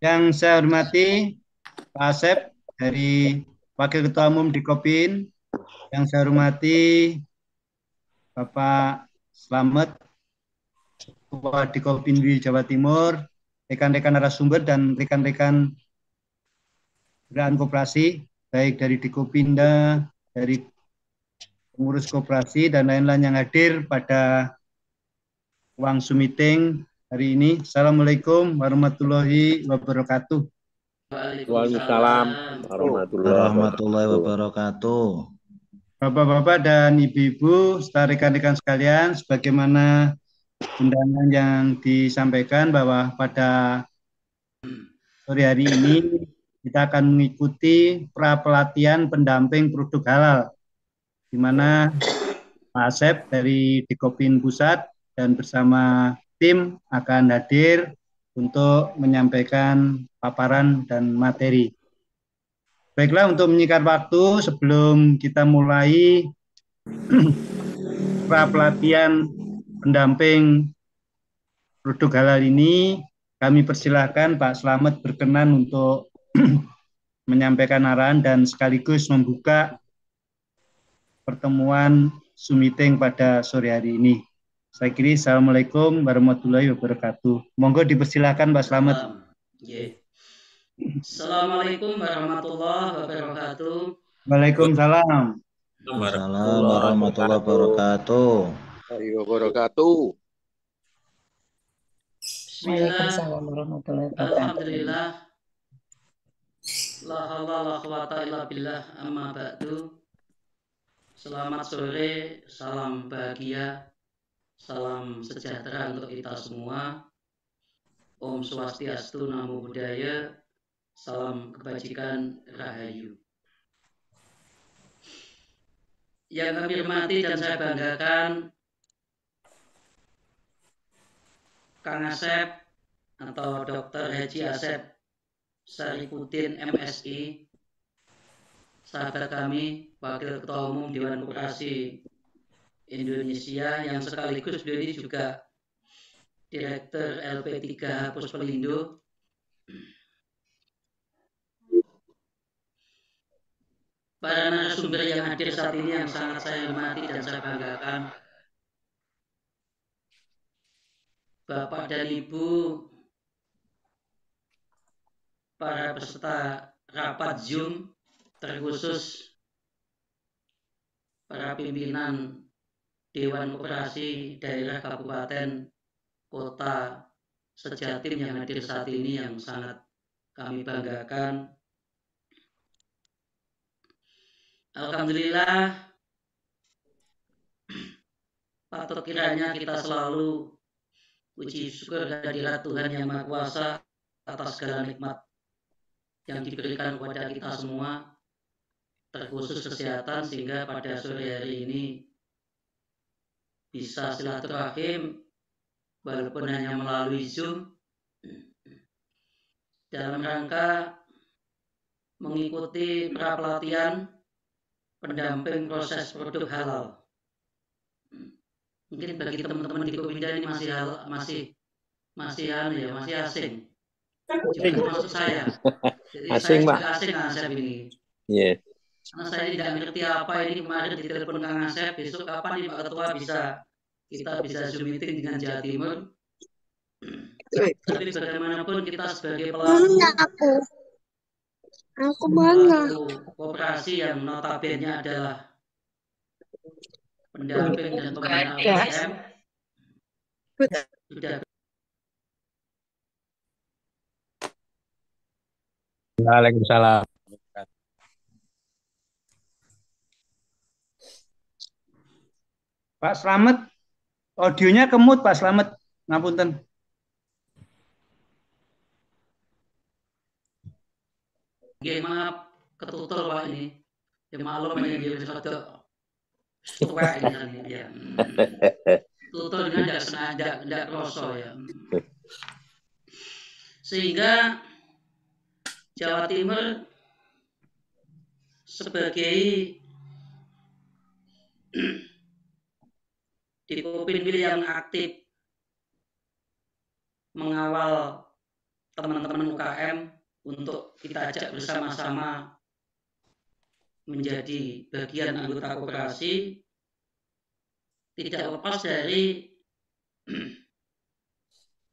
Yang saya hormati Pak Asep dari Wakil Ketua Umum di Kopin, yang saya hormati Bapak Slamet, Ketua di Kopin di Jawa Timur, rekan-rekan narasumber dan rekan-rekan gerakan koperasi, baik dari Dikopinda, dari pengurus koperasi dan lain-lain yang hadir pada ruang meeting hari ini. Assalamualaikum warahmatullahi wabarakatuh. Waalaikumsalam warahmatullahi Warahmatullahi wabarakatuh. wabarakatuh. Bapak-bapak dan ibu-ibu, serta rekan-rekan sekalian, sebagaimana undangan yang disampaikan bahwa pada sore hari ini kita akan mengikuti pra pelatihan pendamping produk halal, di mana Pak Asep dari Dikopin Pusat dan bersama tim akan hadir untuk menyampaikan paparan dan materi. Baiklah, untuk menyingkat waktu sebelum kita mulai pra pelatihan pendamping produk halal ini, kami persilahkan Pak Slamet berkenan untuk menyampaikan arahan dan sekaligus membuka pertemuan Zoom meeting pada sore hari ini. Saya kira Assalamualaikum warahmatullahi wabarakatuh. Monggo dipersilakan Pak Slamet. Assalamualaikum warahmatullahi wabarakatuh. Waalaikumsalam. Waalaikumsalam warahmatullahi wabarakatuh. Wabarakatuh. Bismillah. Waalaikumsalam warahmatullahi wabarakatuh. Alhamdulillah. La haula la quwata illa billah, amma ba'du. Selamat sore, salam bahagia, salam sejahtera untuk kita semua. Om Swastiastu, Namo Buddhaya, salam kebajikan, Rahayu. Yang kami hormati dan saya banggakan, Kang Asep atau Dr. Haji Asep Saripudin MSI, sahabat kami, Wakil Ketua Umum Dewan Koperasi Indonesia, yang sekaligus beliau ini juga Direktur LP3 Puspelindo. Para narasumber yang hadir saat ini yang sangat saya hormati dan saya banggakan, Bapak dan Ibu, para peserta rapat Zoom, terkhusus para pimpinan Dewan Koperasi Daerah Kabupaten Kota Sejatim yang hadir saat ini yang sangat kami banggakan. Alhamdulillah, patut kiranya kita selalu puji syukur kehadirat Tuhan Yang Maha Kuasa atas segala nikmat yang diberikan kepada kita semua, terkhusus kesehatan, sehingga pada sore hari ini bisa silaturahim walaupun hanya melalui Zoom dalam rangka mengikuti pra pelatihan pendamping proses produk halal. Mungkin bagi teman-teman di Kopinda ini masih asing. Juga termasuk saya. Jadi Asing, saya Pak. juga asing Kang Asep ini. Iya. Karena saya tidak ngerti apa ini, kemarin ditelepon Kang Asep, besok kapan nih Pak Ketua kita bisa Zoom meeting dengan Jawa Timur. Tapi bagaimanapun kita sebagai pelaku koperasi yang notabene adalah pendamping dan pembina UMKM sudah. Waalaikumsalam. Pak Slamet, audionya kemut Pak Slamet. Ngapunten. Maaf, ketutul Pak ini. Ya maklum ya dia rada tuwek ini ya. Tutul dengan tidak sengaja, tidak kroso ya. Sehingga Jawa Timur sebagai Dikopinwil yang aktif mengawal teman-teman UKM untuk kita ajak bersama-sama menjadi bagian anggota koperasi, tidak lepas dari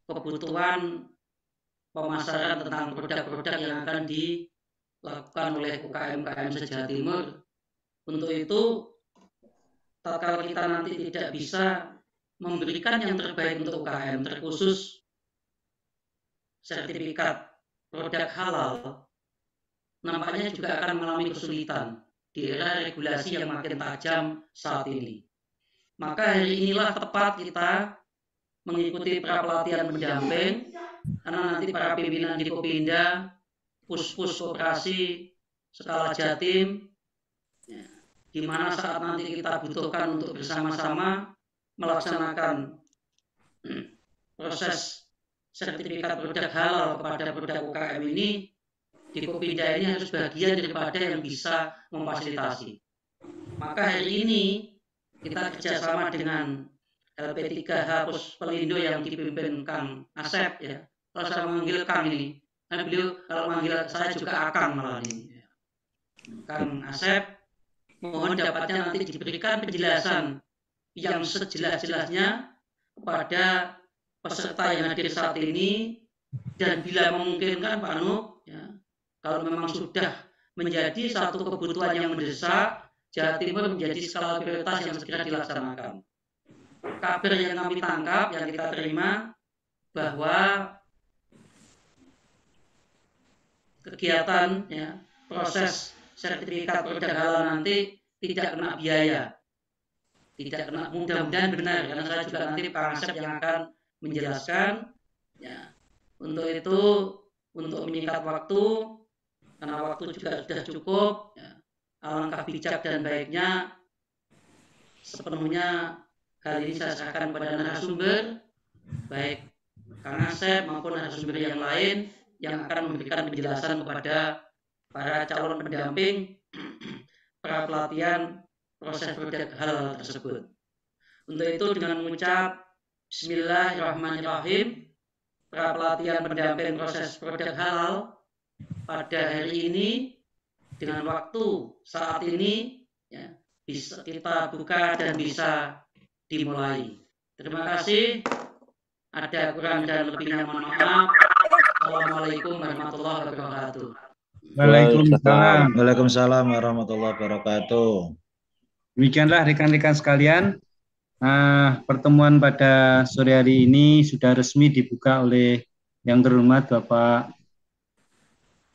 kebutuhan pemasaran tentang produk-produk yang akan dilakukan oleh UKM-UKM se-Jawa Timur. Untuk itu, tatkala kita nanti tidak bisa memberikan yang terbaik untuk UKM, terkhusus sertifikat produk halal, nampaknya juga akan mengalami kesulitan di era regulasi yang makin tajam saat ini. Maka hari inilah tepat kita mengikuti pelatihan pendamping, karena nanti para pimpinan di Kopinda, pus-pus koperasi skala Jatim, di mana saat nanti kita butuhkan untuk bersama-sama melaksanakan proses sertifikat produk halal kepada produk UKM ini, di Kopinda ini harus bagian daripada yang bisa memfasilitasi. Maka hari ini kita kerjasama dengan LP3H Pus Pelindo yang dipimpin Kang Asep, ya. Kalau saya manggil Kang ini, karena beliau kalau manggil saya juga Akang malah ini. Kang Asep, mohon dapatnya nanti diberikan penjelasan yang sejelas-jelasnya kepada peserta yang hadir saat ini, dan bila memungkinkan Pak Nuk, ya, kalau memang sudah menjadi satu kebutuhan yang mendesak, Jawa Timur menjadi skala prioritas yang segera dilaksanakan. Kabar yang kami tangkap, yang kita terima, bahwa kegiatan, ya, proses sertifikat produk halal nanti tidak kena biaya, tidak kena, mudah-mudahan benar, karena saya juga nanti Pak Asep yang akan menjelaskan. Ya, untuk itu, untuk menyingkat waktu, karena waktu juga sudah cukup, ya, alangkah bijak dan baiknya sepenuhnya hal ini saya serahkan kepada narasumber, baik Kang Asep maupun narasumber yang lain yang akan memberikan penjelasan kepada para calon pendamping para pelatihan proses produk halal tersebut. Untuk itu dengan mengucap Bismillahirrahmanirrahim, para pelatihan pendamping proses produk halal pada hari ini dengan waktu saat ini, ya, bisa kita buka dan bisa dimulai. Terima kasih. Ada kurang dan lebihnya mohon maaf. Assalamualaikum warahmatullahi wabarakatuh. Waalaikumsalam. Waalaikumsalam warahmatullahi wabarakatuh. Demikianlah rekan-rekan sekalian, pertemuan pada sore hari ini sudah resmi dibuka oleh yang terhormat Bapak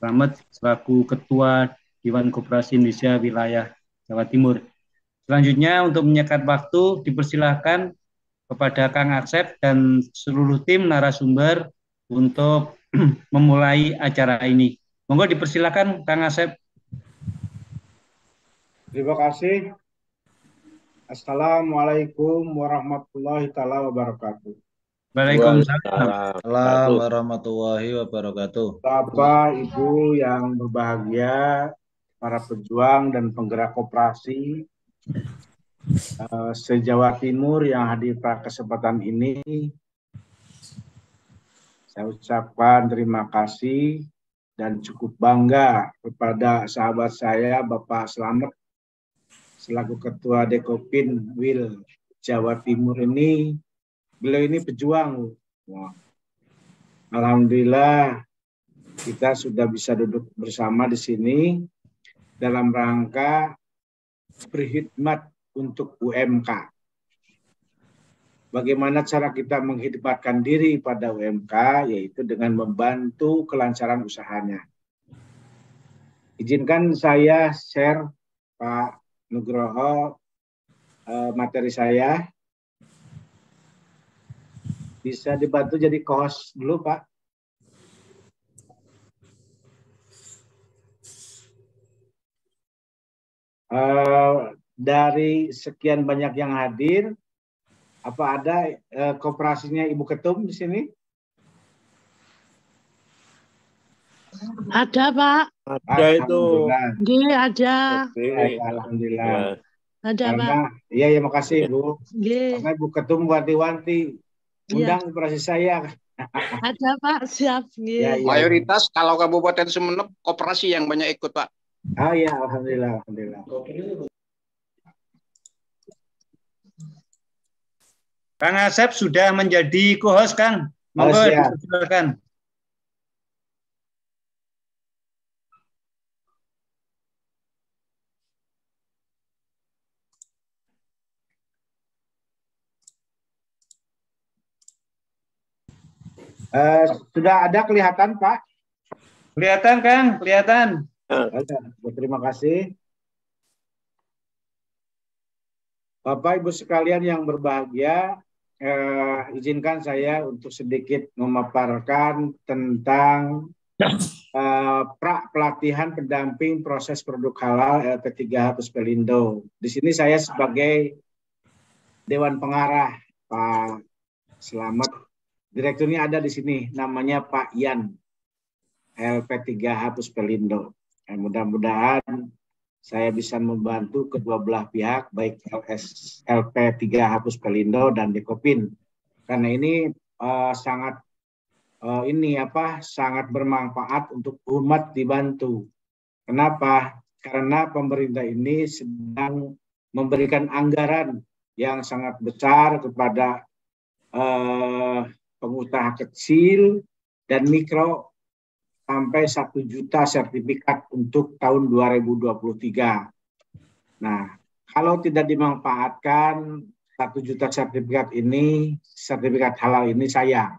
Slamet selaku Ketua Dewan Koperasi Indonesia Wilayah Jawa Timur. Selanjutnya untuk menyekat waktu dipersilahkan kepada Kang Asep dan seluruh tim narasumber untuk memulai acara ini. Monggo dipersilakan Kang Asep. Terima kasih. Assalamualaikum warahmatullahi wabarakatuh. Waalaikumsalam warahmatullahi wabarakatuh. Bapak, Ibu yang berbahagia, para pejuang dan penggerak koperasi se-Jawa Timur yang hadir pada kesempatan ini, saya ucapkan terima kasih dan cukup bangga kepada sahabat saya Bapak Slamet selaku Ketua Dekopin Wil Jawa Timur ini. Beliau ini pejuang. Wah. Alhamdulillah kita sudah bisa duduk bersama di sini dalam rangka berkhidmat untuk UMK. Bagaimana cara kita mengkhidmatkan diri pada UMK, yaitu dengan membantu kelancaran usahanya. Izinkan saya share Pak Nugroho materi saya. Bisa dibantu jadi co-host dulu, Pak. Dari sekian banyak yang hadir, apa ada koperasinya Ibu Ketum di sini? Ada, Pak. Ada itu. Nggih, ada. Alhamdulillah. Ada, Karena, Pak. iya, makasih, Bu. Nggih. Karena Ibu Ketum wanti-wanti undang koperasi saya Ada Pak, siap. Ya, ya. Mayoritas kalau Kabupaten Sumeneb koperasi yang banyak ikut, Pak. Oh ya, alhamdulillah, alhamdulillah. Kang Asep sudah menjadi co-host, Kang. Monggo siap. silakan. Sudah ada kelihatan, Pak? Kelihatan, Kang, kelihatan. Terima kasih. Bapak Ibu sekalian yang berbahagia, izinkan saya untuk sedikit memaparkan tentang pelatihan pendamping proses produk halal LP3H Puspelindo. Di sini saya sebagai Dewan Pengarah, Pak Selamat. Direkturnya ada di sini, namanya Pak Yan, LP3H Puspelindo. Mudah-mudahan saya bisa membantu kedua belah pihak, baik LP3H Puspelindo dan Dekopin. Karena ini sangat bermanfaat untuk umat dibantu. Kenapa? Karena pemerintah ini sedang memberikan anggaran yang sangat besar kepada pengusaha kecil dan mikro sampai 1 juta sertifikat untuk tahun 2023. Nah, kalau tidak dimanfaatkan 1 juta sertifikat ini, sertifikat halal ini sayang.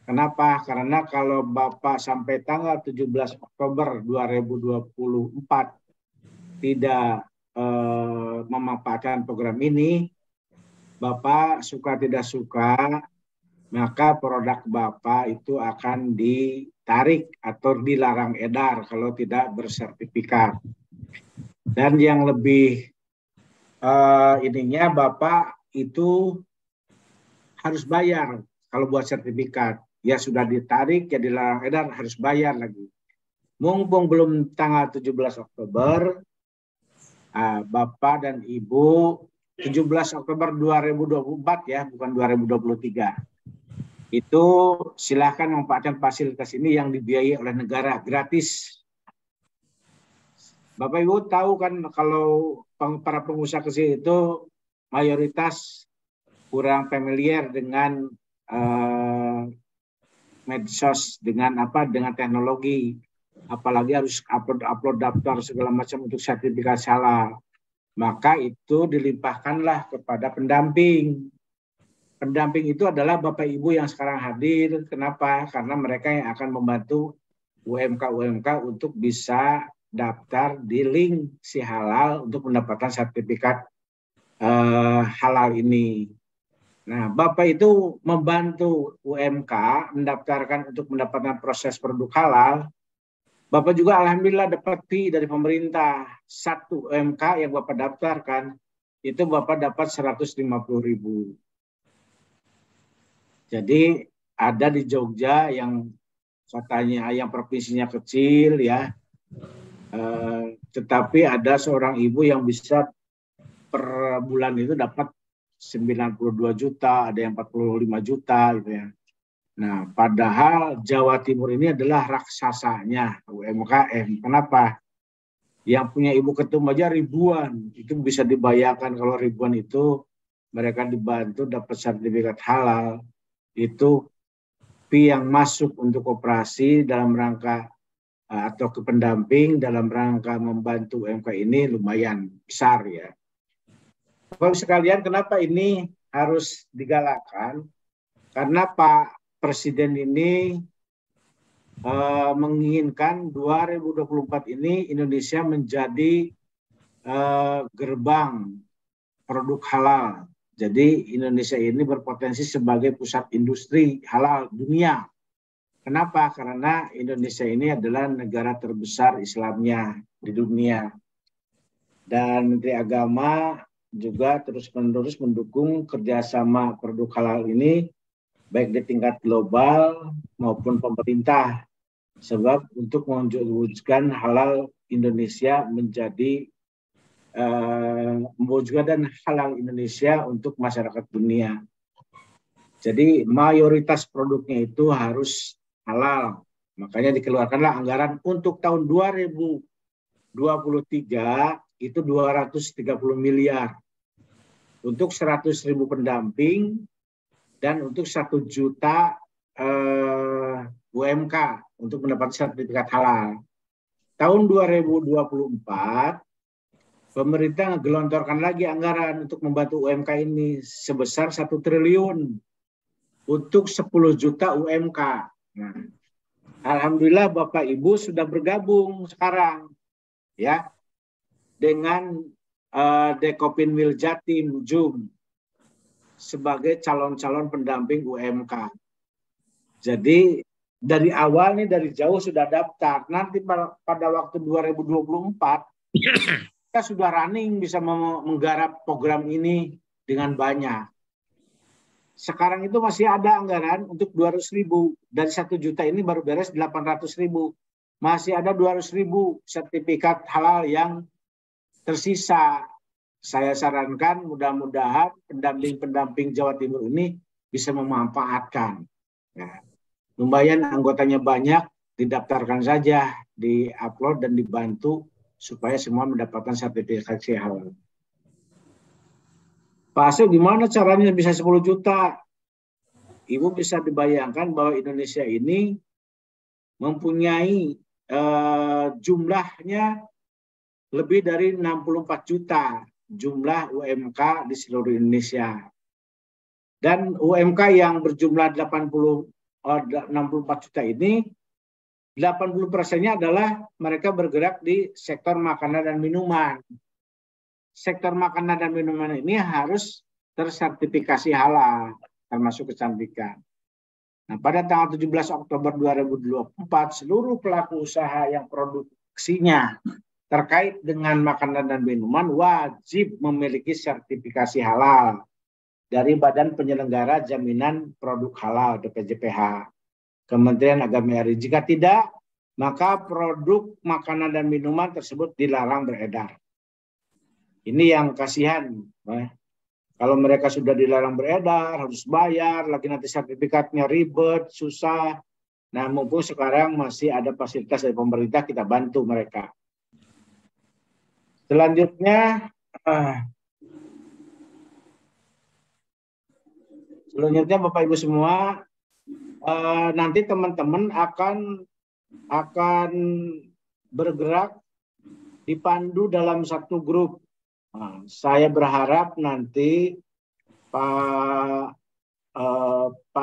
Kenapa? Karena kalau Bapak sampai tanggal 17 Oktober 2024 tidak memanfaatkan program ini, Bapak suka tidak suka, maka produk Bapak itu akan ditarik atau dilarang edar kalau tidak bersertifikat. Dan yang lebih Bapak itu harus bayar kalau buat sertifikat. Ya sudah ditarik, ya dilarang edar, harus bayar lagi. Mumpung belum tanggal 17 Oktober, Bapak dan Ibu, 17 Oktober 2024 ya, bukan 2023. Itu silahkan memanfaatkan fasilitas ini yang dibiayai oleh negara gratis. Bapak Ibu tahu kan kalau para pengusaha kecil itu mayoritas kurang familiar dengan medsos, dengan teknologi, apalagi harus upload daftar segala macam untuk sertifikat halal. Maka itu dilimpahkanlah kepada pendamping. Pendamping itu adalah Bapak Ibu yang sekarang hadir. Kenapa? Karena mereka yang akan membantu UMK untuk bisa daftar di link si halal untuk mendapatkan sertifikat halal ini. Nah, Bapak itu membantu UMK mendaftarkan untuk mendapatkan proses produk halal. Bapak juga alhamdulillah dapat fee dari pemerintah. 1 UMK yang Bapak daftarkan itu Bapak dapat 150.000. Jadi ada di Jogja yang katanya yang provinsinya kecil ya, tetapi ada seorang ibu yang bisa per bulan itu dapat 92 juta, ada yang 45 juta gitu ya. Nah, padahal Jawa Timur ini adalah raksasanya UMKM. Kenapa? Yang punya ibu ketum aja ribuan, itu bisa dibayangkan kalau ribuan itu mereka dibantu dapat sertifikat halal. Itu fee yang masuk untuk koperasi dalam rangka atau ke pendamping dalam rangka membantu UMK ini lumayan besar ya. Bapak sekalian, kenapa ini harus digalakkan? Karena Pak Presiden ini menginginkan 2024 ini Indonesia menjadi gerbang produk halal. Jadi Indonesia ini berpotensi sebagai pusat industri halal dunia. Kenapa? Karena Indonesia ini adalah negara terbesar Islamnya di dunia. Dan Menteri Agama juga terus-menerus mendukung kerjasama produk halal ini, baik di tingkat global maupun pemerintah. Sebab untuk mewujudkan halal Indonesia menjadi mewujudkan halal Indonesia untuk masyarakat dunia. Jadi mayoritas produknya itu harus halal. Makanya dikeluarkanlah anggaran untuk tahun 2023 itu 230 miliar. Untuk 100.000 pendamping dan untuk 1 juta UMK untuk mendapat sertifikat halal. Tahun 2024 pemerintah menggelontorkan lagi anggaran untuk membantu UMK ini sebesar 1 triliun untuk 10 juta UMK. Nah, alhamdulillah Bapak Ibu sudah bergabung sekarang ya dengan Dekopin Wil Jatim JUM sebagai calon-calon pendamping UMK. Jadi dari awal nih dari jauh sudah daftar. Nanti pada waktu 2024 kita sudah running bisa menggarap program ini dengan banyak. Sekarang itu masih ada anggaran untuk 200.000. Dari 1 juta ini baru beres 800.000. Masih ada 200.000 sertifikat halal yang tersisa. Saya sarankan mudah-mudahan pendamping-pendamping Jawa Timur ini bisa memanfaatkan. Ya. Lumayan anggotanya banyak, didaftarkan saja, di-upload dan dibantu supaya semua mendapatkan sertifikasi halal. Pak Asep, gimana caranya bisa 10 juta? Ibu bisa dibayangkan bahwa Indonesia ini mempunyai jumlahnya lebih dari 64 juta jumlah UMK di seluruh Indonesia. Dan UMK yang berjumlah 64 juta ini, 80%-nya adalah mereka bergerak di sektor makanan dan minuman. Sektor makanan dan minuman ini harus tersertifikasi halal, termasuk kecantikan. Nah, pada tanggal 17 Oktober 2024, seluruh pelaku usaha yang produksinya terkait dengan makanan dan minuman wajib memiliki sertifikasi halal dari Badan Penyelenggara Jaminan Produk Halal (BPJPH), Kementerian Agama RI. Jika tidak, maka produk makanan dan minuman tersebut dilarang beredar. Ini yang kasihan. Kalau mereka sudah dilarang beredar, harus bayar, lagi nanti sertifikatnya ribet, susah. Nah, mumpung sekarang masih ada fasilitas dari pemerintah, kita bantu mereka. Selanjutnya Bapak Ibu semua, nanti teman-teman akan bergerak dipandu dalam satu grup. Nah, saya berharap nanti Pak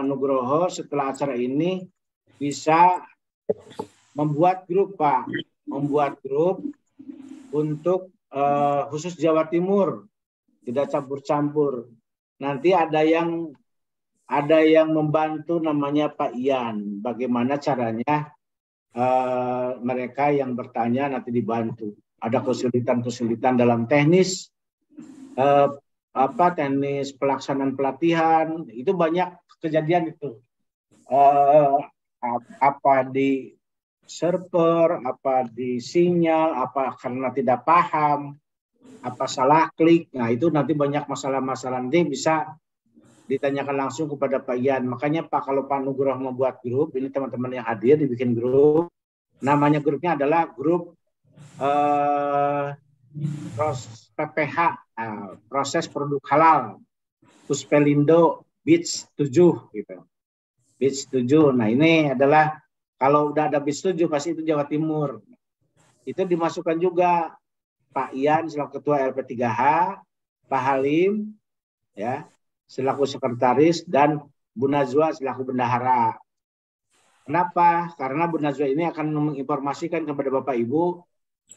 Nugroho setelah acara ini bisa membuat grup, Pak, membuat grup untuk khusus Jawa Timur, tidak campur-campur. Nanti ada yang membantu namanya Pak Ian. Bagaimana caranya mereka yang bertanya nanti dibantu. Ada kesulitan-kesulitan dalam teknis, teknis pelaksanaan pelatihan, itu banyak kejadian itu. Apa di server, apa di sinyal, apa karena tidak paham, apa salah klik. Nah, itu nanti banyak masalah-masalah, nanti bisa ditanyakan langsung kepada Pak Ian. Makanya Pak, kalau Pak Nugroho membuat grup, ini teman-teman yang hadir dibikin grup. Namanya grupnya adalah grup PPH, proses produk halal, Puspelindo Beach 7 gitu. Beach 7. Nah, ini adalah kalau udah ada Beach 7 pasti itu Jawa Timur. Itu dimasukkan juga Pak Ian selaku ketua LP3H, Pak Halim ya selaku sekretaris, dan Bu Najwa selaku bendahara. Kenapa? Karena Bu Najwa ini akan menginformasikan kepada Bapak Ibu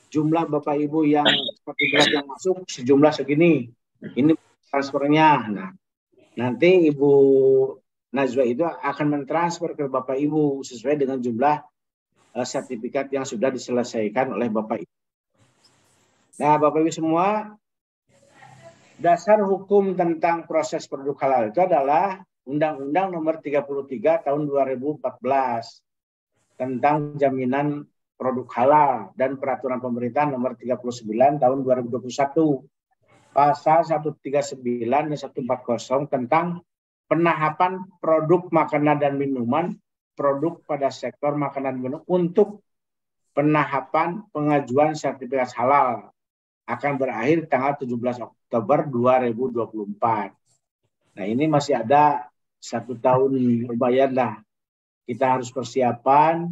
jumlah Bapak Ibu yang sertifikat yang masuk sejumlah segini. Ini transfernya. Nah, nanti Ibu Najwa itu akan mentransfer ke Bapak Ibu sesuai dengan jumlah sertifikat yang sudah diselesaikan oleh Bapak Ibu. Nah, Bapak Ibu semua, dasar hukum tentang proses produk halal itu adalah Undang-Undang Nomor 33 Tahun 2014 tentang jaminan produk halal dan Peraturan Pemerintah Nomor 39 Tahun 2021, Pasal 139 dan 140 tentang penahapan produk makanan dan minuman, produk pada sektor makanan dan minuman untuk penahapan pengajuan sertifikat halal akan berakhir tanggal 17 Oktober 2024. Nah, ini masih ada 1 tahun lumayan lah. Kita harus persiapan,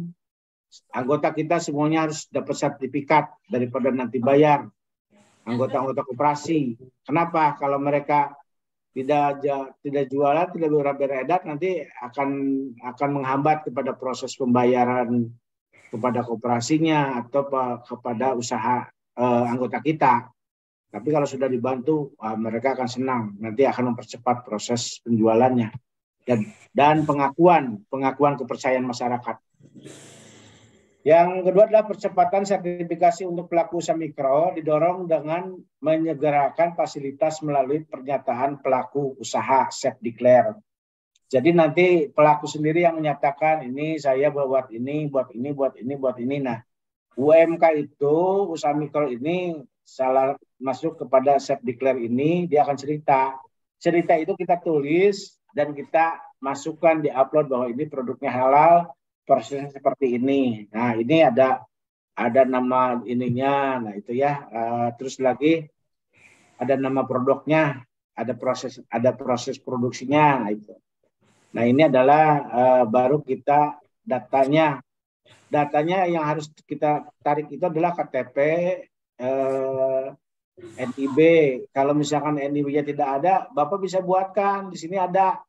anggota kita semuanya harus dapat sertifikat daripada nanti bayar. Anggota-anggota koperasi. Kenapa? Kalau mereka tidak jualan, tidak beredar, nanti akan menghambat kepada proses pembayaran kepada koperasinya atau kepada usaha anggota kita. Tapi kalau sudah dibantu, mereka akan senang. Nanti akan mempercepat proses penjualannya dan pengakuan kepercayaan masyarakat. Yang kedua adalah percepatan sertifikasi untuk pelaku usaha mikro didorong dengan menyegerakan fasilitas melalui pernyataan pelaku usaha self declare. Jadi nanti pelaku sendiri yang menyatakan ini saya buat ini. Nah, UMK itu usaha mikro ini salah masuk kepada self declare ini, dia akan cerita. Cerita itu kita tulis dan kita masukkan di upload bahwa ini produknya halal, prosesnya seperti ini. Nah, ini ada nama ininya, nah itu ya. Terus lagi ada nama produknya, ada proses produksinya, nah itu. Nah, ini adalah baru kita datanya yang harus kita tarik itu adalah KTP, NIB. Kalau misalkan NIB-nya tidak ada, Bapak bisa buatkan. Di sini ada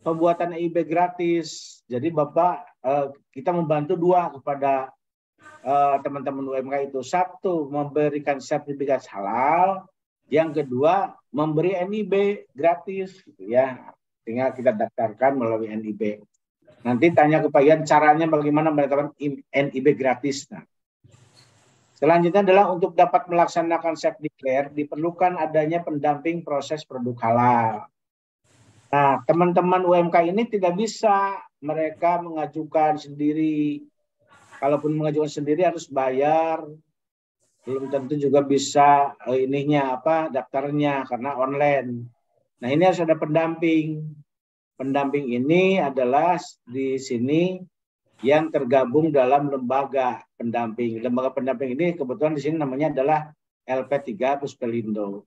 pembuatan NIB gratis. Jadi Bapak, kita membantu 2 kepada teman-teman UMK itu. 1, memberikan sertifikat halal. Yang kedua, memberi NIB gratis. Gitu ya. Tinggal kita daftarkan melalui NIB. Nanti tanya kepada caranya bagaimana mendapatkan NIB gratis. Nah, selanjutnya adalah untuk dapat melaksanakan self declare diperlukan adanya pendamping proses produk halal. Nah, teman-teman UMK ini tidak bisa mereka mengajukan sendiri. Kalaupun mengajukan sendiri harus bayar. Belum tentu juga bisa daftarnya karena online. Nah, ini harus ada pendamping. Pendamping ini adalah di sini yang tergabung dalam lembaga pendamping. Lembaga pendamping ini kebetulan di sini namanya adalah LP3 Puspelindo.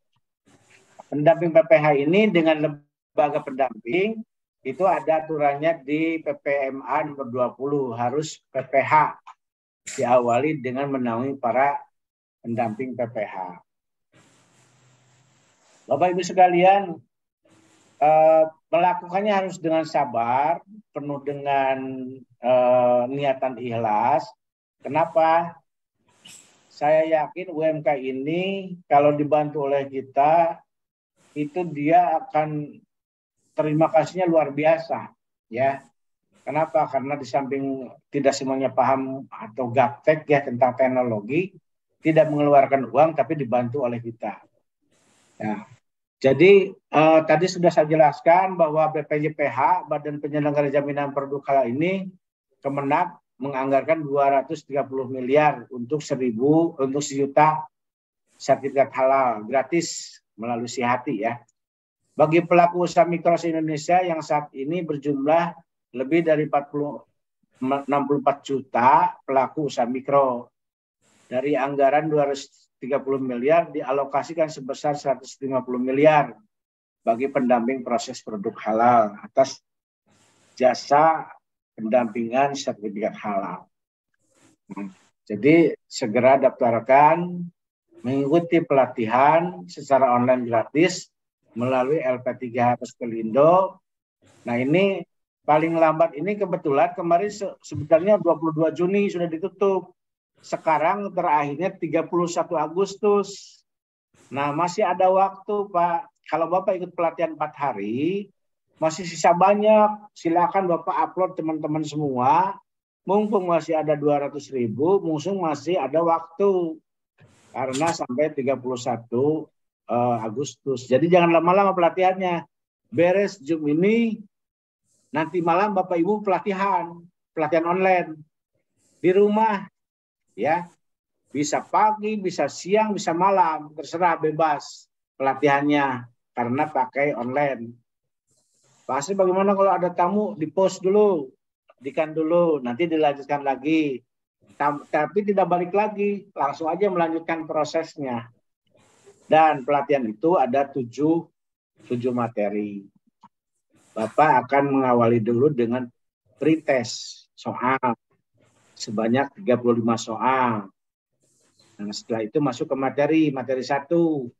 Pendamping PPH ini dengan lembaga pendamping itu ada aturannya di PPMA nomor 20. Harus PPH diawali dengan menaungi para pendamping PPH. Bapak Ibu sekalian, melakukannya harus dengan sabar, penuh dengan niatan ikhlas. Kenapa? Saya yakin UMK ini kalau dibantu oleh kita, itu dia akan terima kasihnya luar biasa, ya. Kenapa? Karena di samping tidak semuanya paham atau gaptek ya tentang teknologi, tidak mengeluarkan uang tapi dibantu oleh kita. Ya. Jadi tadi sudah saya jelaskan bahwa BPJPH, Badan Penyelenggara Jaminan Produk Halal ini, Kemenak menganggarkan 230 miliar untuk 1 juta sertifikat halal gratis melalui Sihati ya. Bagi pelaku usaha mikro se-Indonesia yang saat ini berjumlah lebih dari 64 juta pelaku usaha mikro. Dari anggaran 230 miliar dialokasikan sebesar 150 miliar bagi pendamping proses produk halal atas jasa pendampingan sertifikat halal. Jadi segera daftarkan, mengikuti pelatihan secara online gratis melalui LP3 Puspelindo. Nah, ini paling lambat ini kebetulan kemarin sebenarnya 22 Juni sudah ditutup. Sekarang terakhirnya 31 Agustus. Nah, masih ada waktu, Pak. Kalau Bapak ikut pelatihan 4 hari, masih sisa banyak. Silakan Bapak upload teman-teman semua. Mumpung masih ada 200.000, mumpung masih ada waktu. Karena sampai 31 Agustus. Jadi jangan lama-lama pelatihannya. Beres Zoom ini, nanti malam Bapak Ibu pelatihan online. Di rumah. Ya, bisa pagi, bisa siang, bisa malam, terserah bebas pelatihannya karena pakai online. Pak Asri bagaimana kalau ada tamu di-post dulu, dikan dulu, nanti dilanjutkan lagi. Tapi tidak balik lagi, langsung aja melanjutkan prosesnya. Dan pelatihan itu ada 7 materi. Bapak akan mengawali dulu dengan pretest soal sebanyak 35 soal. Nah, setelah itu masuk ke materi 1.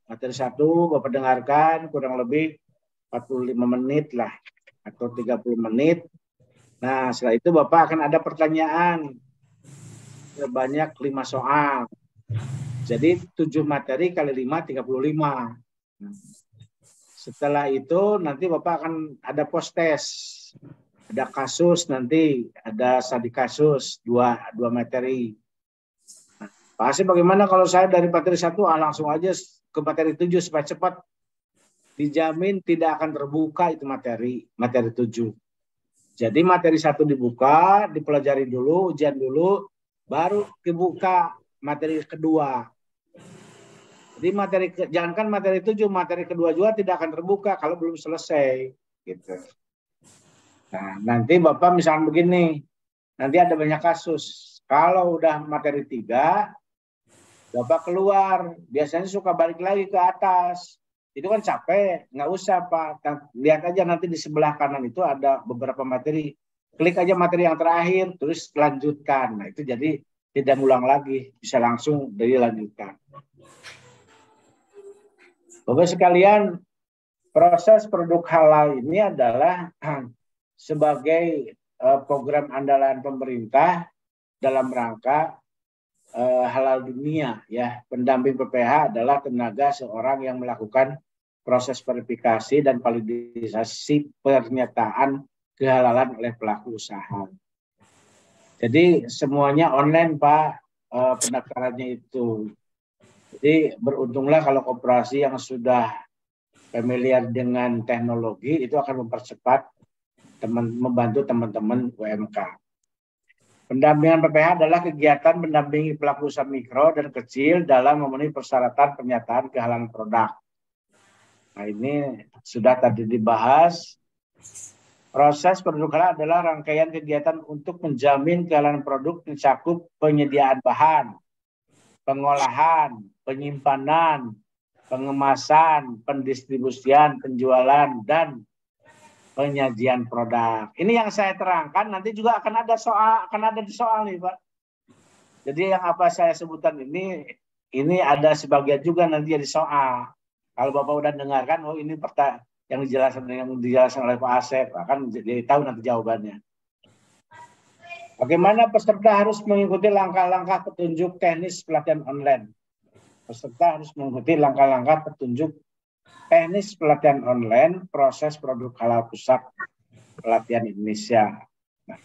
Materi 1 Bapak dengarkan kurang lebih 45 menit lah atau 30 menit. Nah, setelah itu Bapak akan ada pertanyaan sebanyak 5 soal. Jadi 7 materi kali 5, 35. Setelah itu nanti Bapak akan ada post test. Ada kasus nanti, ada studi kasus, 2 materi. Nah, Pak Asri bagaimana kalau saya dari materi 1 langsung aja ke materi 7 supaya cepat? Dijamin tidak akan terbuka itu materi 7. Jadi materi 1 dibuka, dipelajari dulu, ujian dulu, baru dibuka materi kedua. Jadi jangankan materi 7, materi kedua juga tidak akan terbuka kalau belum selesai. Gitu. Nah, nanti Bapak misalnya begini, nanti ada banyak kasus. Kalau udah materi 3, Bapak keluar, biasanya suka balik lagi ke atas. Itu kan capek, nggak usah Pak. Lihat aja nanti di sebelah kanan itu ada beberapa materi. Klik aja materi yang terakhir, terus lanjutkan. Nah, itu jadi tidak ngulang lagi, bisa langsung dari lanjutkan. Bapak sekalian, proses produk halal ini adalah sebagai program andalan pemerintah dalam rangka halal dunia. Ya, pendamping PPH adalah tenaga seorang yang melakukan proses verifikasi dan validasi pernyataan kehalalan oleh pelaku usaha. Jadi semuanya online Pak, pendaftarannya itu. Jadi beruntunglah kalau koperasi yang sudah familiar dengan teknologi itu akan mempercepat membantu teman-teman UMK. Pendampingan PPH adalah kegiatan mendampingi pelaku usaha mikro dan kecil dalam memenuhi persyaratan pernyataan kehalalan produk. Nah, ini sudah tadi dibahas. Proses produk halal adalah rangkaian kegiatan untuk menjamin kehalalan produk mencakup penyediaan bahan, pengolahan, penyimpanan, pengemasan, pendistribusian, penjualan, dan penyajian produk. Ini yang saya terangkan, nanti juga akan ada di soal nih Pak. Jadi yang apa saya sebutkan ini ada sebagian juga nanti jadi soal. Kalau Bapak udah dengarkan, oh ini yang dijelaskan oleh Pak Asep, akan jadi tahu nanti jawabannya. Bagaimana peserta harus mengikuti langkah-langkah petunjuk teknis pelatihan online? Peserta harus mengikuti langkah-langkah petunjuk teknis pelatihan online proses produk halal pusat pelatihan Indonesia. Nah,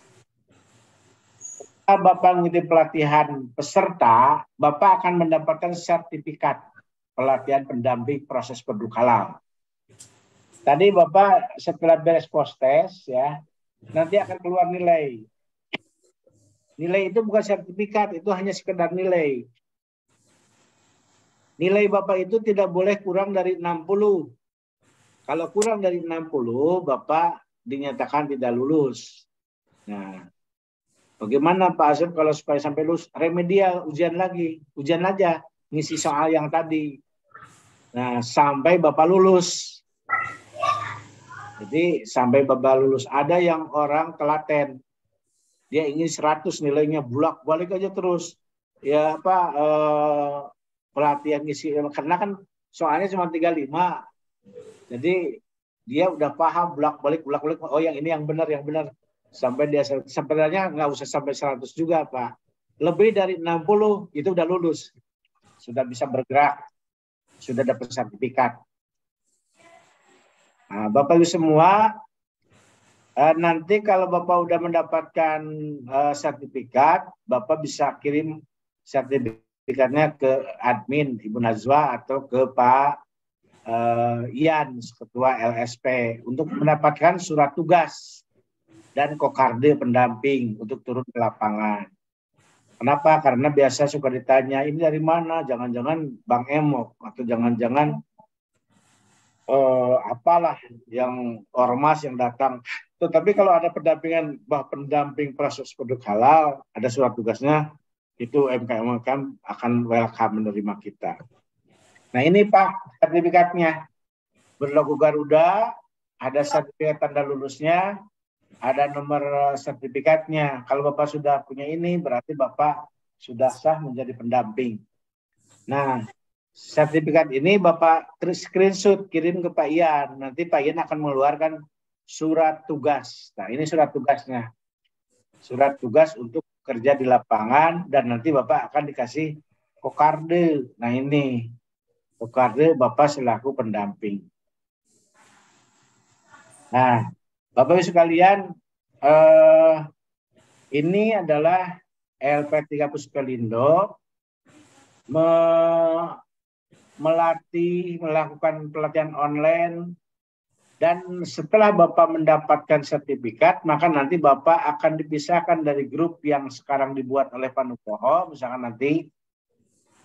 Bapak mengikuti pelatihan peserta, Bapak akan mendapatkan sertifikat pelatihan pendamping proses produk halal. Tadi Bapak setelah beres post test ya, nanti akan keluar nilai. Nilai itu bukan sertifikat, itu hanya sekedar nilai. Nilai Bapak itu tidak boleh kurang dari 60. Kalau kurang dari 60, Bapak dinyatakan tidak lulus. Nah, bagaimana Pak Asep kalau supaya sampai lulus? Remedial, ujian lagi. Ujian aja, ngisi soal yang tadi. Nah, sampai Bapak lulus. Jadi sampai Bapak lulus. Ada yang orang telaten. Dia ingin 100 nilainya bolak-balik aja terus. Ya Pak, pelatihan ngisi. Karena kan soalnya cuma 35. Jadi dia udah paham bolak-balik. Oh yang ini yang benar. Sampai dia sebenarnya nggak usah sampai 100 juga Pak. Lebih dari 60 itu udah lulus. Sudah bisa bergerak. Sudah dapat sertifikat. Nah, Bapak Ibu semua, nanti kalau Bapak udah mendapatkan sertifikat, Bapak bisa kirim sertifikatnya ke admin Ibu Najwa atau ke Pak Ian, Ketua LSP, untuk mendapatkan surat tugas dan kokarde pendamping untuk turun ke lapangan. Kenapa? Karena biasa suka ditanya, ini dari mana? Jangan-jangan Bang Emok, atau jangan-jangan apalah yang ormas yang datang. Tetapi kalau ada pendamping proses produk halal, ada surat tugasnya, itu UMKM akan welcome menerima kita. Nah ini Pak sertifikatnya, berlogo Garuda, ada sertifikat tanda lulusnya, ada nomor sertifikatnya. Kalau Bapak sudah punya ini, berarti Bapak sudah sah menjadi pendamping. Nah, sertifikat ini Bapak screenshot kirim ke Pak Ian. Nanti Pak Ian akan mengeluarkan surat tugas. Nah, ini surat tugasnya. Surat tugas untuk kerja di lapangan dan nanti Bapak akan dikasih kokarde. Nah, ini kokarde Bapak selaku pendamping. Nah, Bapak Ibu sekalian, ini adalah LP3 Puspelindo melakukan pelatihan online, dan setelah Bapak mendapatkan sertifikat, maka nanti Bapak akan dipisahkan dari grup yang sekarang dibuat oleh Pak Nugroho. Misalkan nanti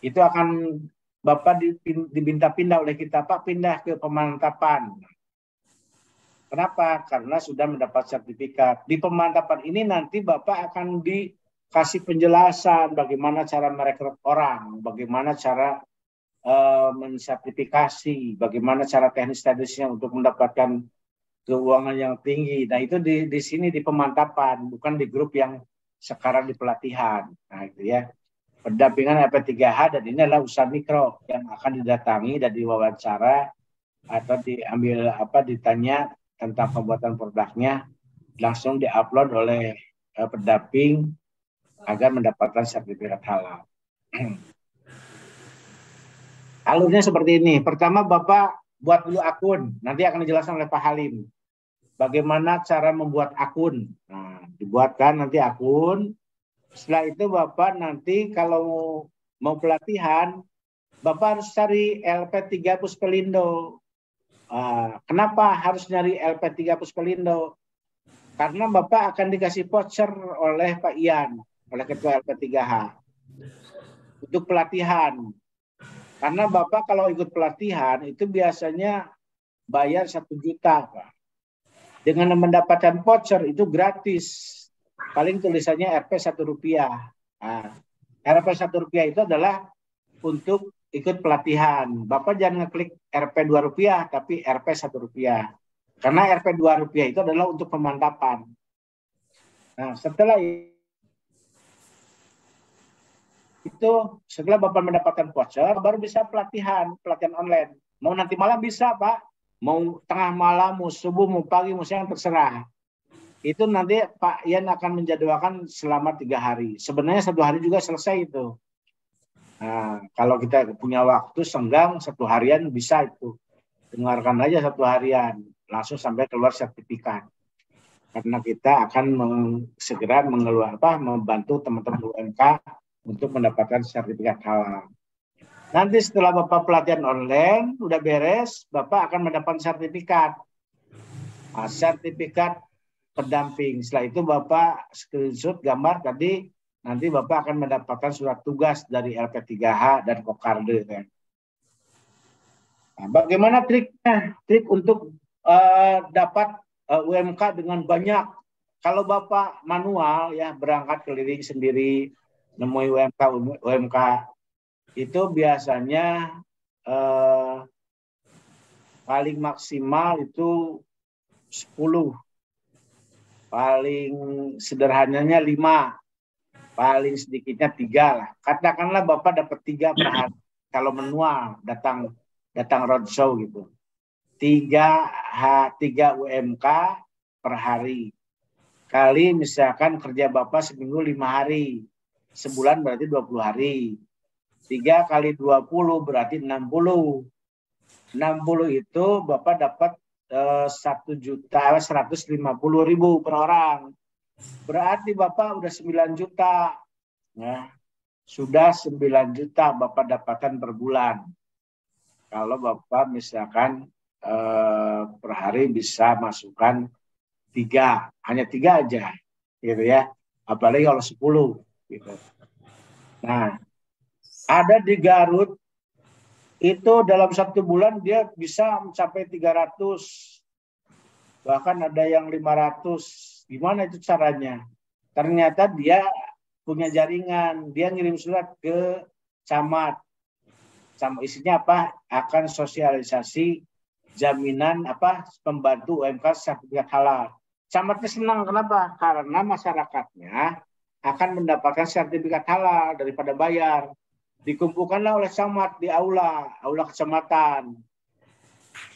itu akan Bapak dipindah-pindah oleh kita, Pak, pindah ke pemantapan. Kenapa? Karena sudah mendapat sertifikat. Di pemantapan ini nanti Bapak akan dikasih penjelasan bagaimana cara merekrut orang, bagaimana cara mensertifikasi, bagaimana cara teknis-teknisnya untuk mendapatkan keuangan yang tinggi. Nah itu di sini di pemantapan, bukan di grup yang sekarang di pelatihan. Nah itu ya, pendampingan LP3H, dan ini adalah usaha mikro yang akan didatangi dan diwawancara atau diambil ditanya tentang pembuatan produknya, langsung diupload oleh pendamping agar mendapatkan sertifikat halal. Alurnya seperti ini. Pertama Bapak buat dulu akun, nanti akan dijelaskan oleh Pak Halim. Bagaimana cara membuat akun. Nah, dibuatkan nanti akun. Setelah itu Bapak nanti kalau mau pelatihan, Bapak harus cari LP3 Puspelindo. Kenapa harus nyari LP3 Puspelindo? Karena Bapak akan dikasih voucher oleh Pak Ian, oleh Ketua LP3H untuk pelatihan. Karena Bapak kalau ikut pelatihan itu biasanya bayar 1 juta, Pak. Dengan mendapatkan voucher itu gratis. Paling tulisannya Rp 1 rupiah. Nah, Rp 1 rupiah itu adalah untuk ikut pelatihan. Bapak jangan ngeklik Rp 2 rupiah, tapi Rp 1 rupiah. Karena Rp 2 rupiah itu adalah untuk pemantapan. Nah, setelah Bapak mendapatkan voucher, baru bisa pelatihan online. Mau nanti malam bisa, Pak. Mau tengah malam, mau subuh, mau pagi, mau siang, terserah. Itu nanti Pak Ian akan menjadwalkan selama 3 hari. Sebenarnya 1 hari juga selesai itu. Nah, kalau kita punya waktu senggang 1 harian bisa itu. Dengarkan aja 1 harian, langsung sampai keluar sertifikat. Karena kita akan segera membantu teman-teman UMK untuk mendapatkan sertifikat halal. Nanti setelah Bapak pelatihan online, udah beres, Bapak akan mendapatkan sertifikat. Nah, sertifikat pendamping. Setelah itu Bapak screenshot gambar tadi, nanti Bapak akan mendapatkan surat tugas dari LP3H dan Kokarde. Nah, bagaimana triknya? Trik untuk dapat UMK dengan banyak. Kalau Bapak manual ya, berangkat keliling sendiri, nemui UMK itu biasanya paling maksimal itu 10, paling sederhananya 5, paling sedikitnya 3 lah. Katakanlah Bapak dapat 3 per hari kalau manual datang roadshow gitu. 3 UMK per hari. Kali misalkan kerja Bapak seminggu 5 hari. Sebulan berarti 20 hari. 3 kali 20 berarti 60. 60 itu Bapak dapat 1.150.000 per orang. Berarti Bapak udah 9 juta. Nah, sudah 9 juta Bapak dapatkan per bulan. Kalau Bapak misalkan per hari bisa masukkan 3, hanya 3 aja, gitu ya. Apalagi kalau 10. Gitu. Nah, ada di Garut itu dalam 1 bulan dia bisa mencapai 300, bahkan ada yang 500. Gimana itu caranya? Ternyata dia punya jaringan, dia ngirim surat ke camat. Sama isinya apa? Akan sosialisasi jaminan pembantu UMK sertifikat halal. Camatnya senang, kenapa? Karena masyarakatnya akan mendapatkan sertifikat halal daripada bayar. Dikumpulkanlah oleh camat di aula kecamatan.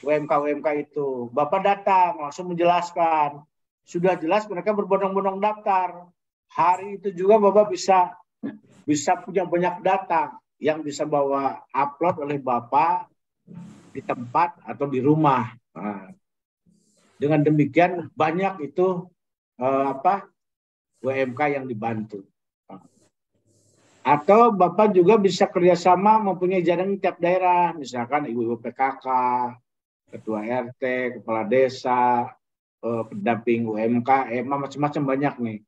UMK itu. Bapak datang langsung menjelaskan. Sudah jelas mereka berbondong-bondong daftar. Hari itu juga Bapak bisa punya banyak data yang bisa bawa upload oleh Bapak di tempat atau di rumah. Nah, dengan demikian banyak itu UMK yang dibantu. Atau Bapak juga bisa kerjasama mempunyai jaringan tiap daerah, misalkan ibu-ibu PKK, ketua RT, kepala desa, pendamping UMKM, macam-macam banyak nih.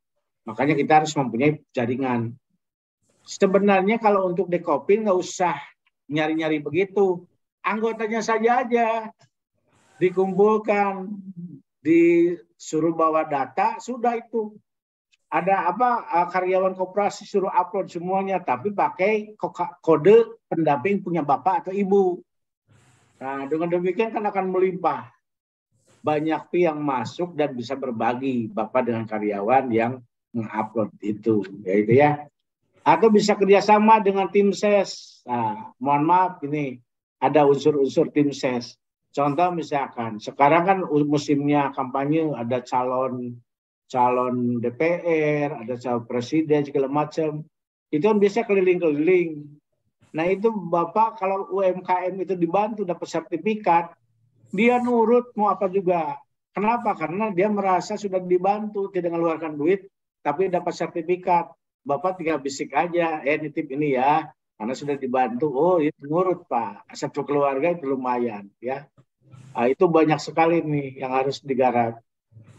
Makanya kita harus mempunyai jaringan. Sebenarnya kalau untuk Dekopin nggak usah nyari-nyari begitu, anggotanya saja aja dikumpulkan, disuruh bawa data, sudah itu. Ada karyawan koperasi suruh upload semuanya, tapi pakai kode pendamping punya bapak atau ibu. Nah, dengan demikian kan akan melimpah. Banyak yang masuk dan bisa berbagi bapak dengan karyawan yang mengupload itu, ya. Atau bisa kerjasama dengan tim ses. Nah, mohon maaf ini ada unsur-unsur tim ses. Contoh misalkan sekarang kan musimnya kampanye, ada calon DPR, ada calon presiden, segala macam. Itu kan biasa keliling-keliling. Nah itu Bapak kalau UMKM itu dibantu dapat sertifikat, dia nurut mau apa juga. Kenapa? Karena dia merasa sudah dibantu, tidak mengeluarkan duit, tapi dapat sertifikat. Bapak tinggal bisik aja, nitip ini ya, karena sudah dibantu. Oh itu nurut Pak, satu keluarga itu lumayan ya. Nah, itu banyak sekali nih yang harus digarap.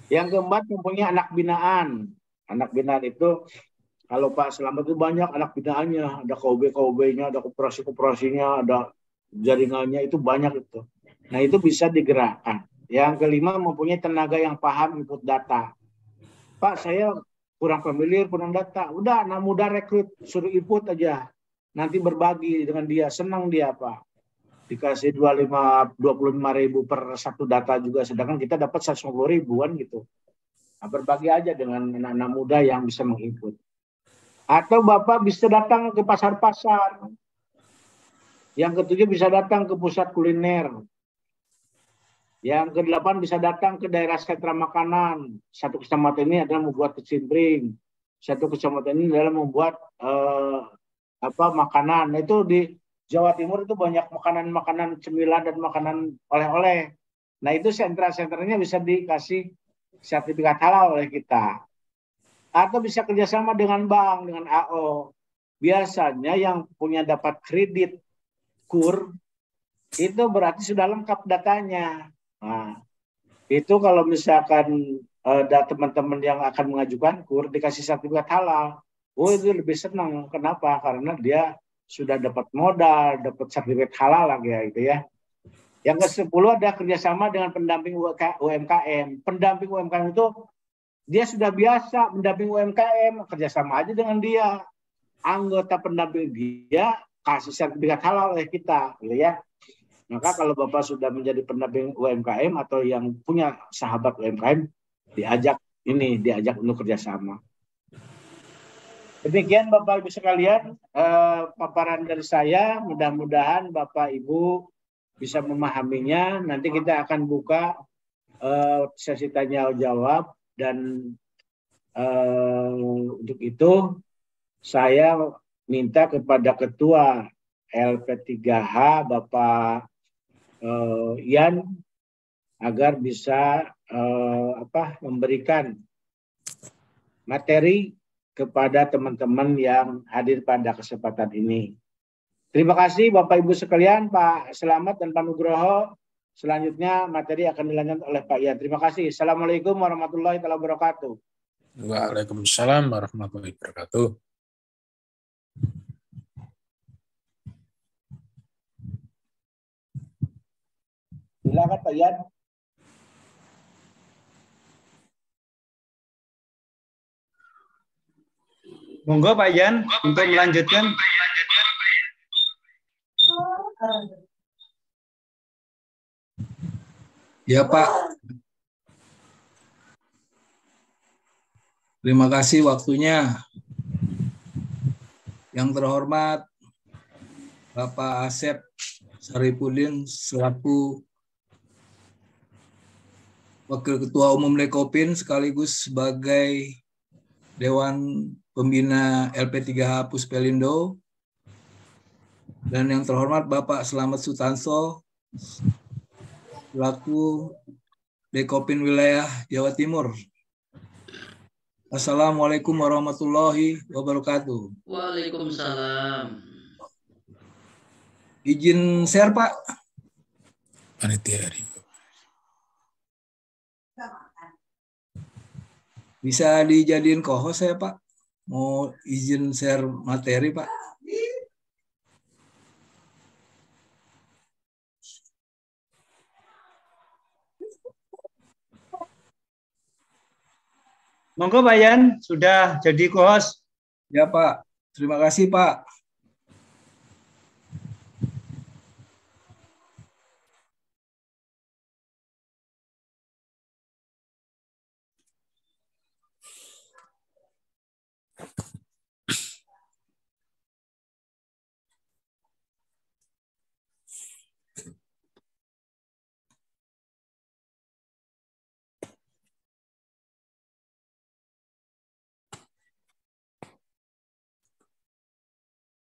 Yang keempat mempunyai anak binaan. Anak binaan itu kalau Pak Selamat itu banyak anak binaannya, ada KOB-nya, ada koperasi-koperasinya, ada jaringannya, itu banyak itu. Nah itu bisa digerakkan. Yang kelima mempunyai tenaga yang paham input data. Pak saya kurang familiar, kurang data. Udah anak muda rekrut, suruh input aja. Nanti berbagi dengan dia, senang dia Pak. Dikasih 25.000 per satu data juga, sedangkan kita dapat 150.000 kan gitu. Nah, berbagi aja dengan anak-anak muda yang bisa menginput. Atau Bapak bisa datang ke pasar-pasar. Yang ketujuh bisa datang ke pusat kuliner. Yang kedelapan bisa datang ke daerah sentra makanan. Satu kecamatan ini adalah membuat kecimpring. Satu kecamatan ini adalah membuat makanan. Nah, itu di Jawa Timur itu banyak makanan-makanan cemilan dan makanan oleh-oleh. Nah itu sentra-sentranya bisa dikasih sertifikat halal oleh kita. Atau bisa kerjasama dengan bank, dengan AO. Biasanya yang punya dapat kredit KUR, itu berarti sudah lengkap datanya. Nah, itu kalau misalkan ada teman-teman yang akan mengajukan KUR, dikasih sertifikat halal. Oh itu lebih senang. Kenapa? Karena dia sudah dapat modal, dapat sertifikat halal lagi ya, gitu ya. Yang ke-10 ada kerjasama dengan pendamping UMKM. Pendamping UMKM itu dia sudah biasa mendamping UMKM, kerjasama aja dengan dia. Anggota pendamping dia kasih sertifikat halal oleh kita, gitu ya. Maka kalau Bapak sudah menjadi pendamping UMKM atau yang punya sahabat UMKM, diajak untuk kerjasama. Demikian Bapak Ibu sekalian, paparan dari saya, mudah-mudahan Bapak Ibu bisa memahaminya. Nanti kita akan buka sesi tanya jawab, dan untuk itu saya minta kepada Ketua LP3H Bapak Ian agar bisa memberikan materi kepada teman-teman yang hadir pada kesempatan ini. Terima kasih Bapak Ibu sekalian, Pak Selamat dan Pak Nugroho. Selanjutnya materi akan dilanjutkan oleh Pak Ian. Terima kasih. Assalamualaikum warahmatullahi wabarakatuh. Waalaikumsalam warahmatullahi wabarakatuh. Silakan Pak Yan. Monggo Pak Yan untuk melanjutkan. Ya Pak, terima kasih waktunya. Yang terhormat Bapak Asep Saripudin selaku Wakil Ketua Umum Dekopin sekaligus sebagai Dewan Pembina LP3H Puspelindo, dan yang terhormat Bapak Slamet Sutanso selaku Dekopin Wilayah Jawa Timur. Assalamualaikum warahmatullahi wabarakatuh. Waalaikumsalam. Izin share Pak. Panitia. Bisa dijadiin co-host saya Pak. Mau izin share materi Pak. Monggo Pak Yan, sudah jadi co-host. Ya Pak, terima kasih Pak.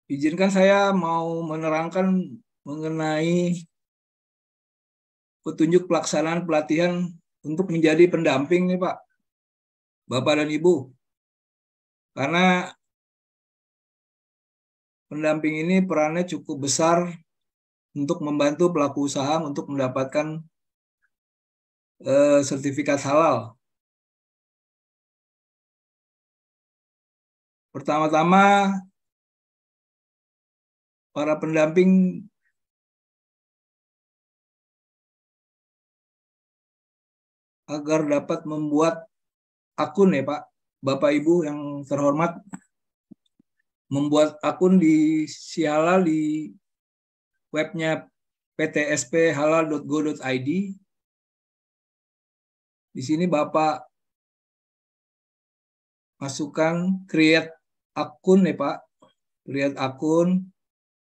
Izinkan saya mau menerangkan mengenai petunjuk pelaksanaan pelatihan untuk menjadi pendamping nih Pak, Bapak dan Ibu. Karena pendamping ini perannya cukup besar untuk membantu pelaku usaha untuk mendapatkan sertifikat halal. Pertama-tama, para pendamping agar dapat membuat akun ya Pak, Bapak Ibu yang terhormat, membuat akun di Sihalal di webnya ptsphalal.go.id. Di sini Bapak masukkan create akun ya Pak, create akun.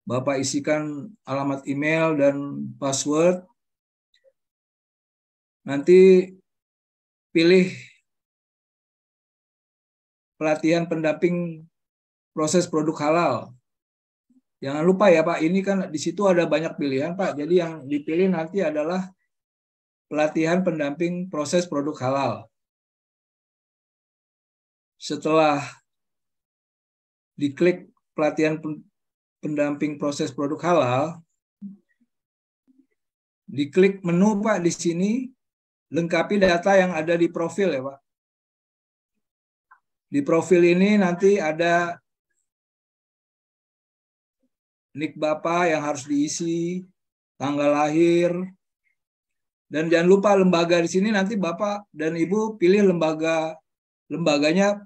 Bapak isikan alamat email dan password. Nanti pilih pelatihan pendamping proses produk halal. Jangan lupa ya Pak, ini kan di situ ada banyak pilihan Pak. Jadi yang dipilih nanti adalah pelatihan pendamping proses produk halal. Setelah diklik pelatihan pendamping proses produk halal, diklik menu Pak di sini, lengkapi data yang ada di profil ya Pak. Di profil ini nanti ada nik Bapak yang harus diisi, tanggal lahir, dan jangan lupa lembaga di sini nanti Bapak dan Ibu pilih lembaganya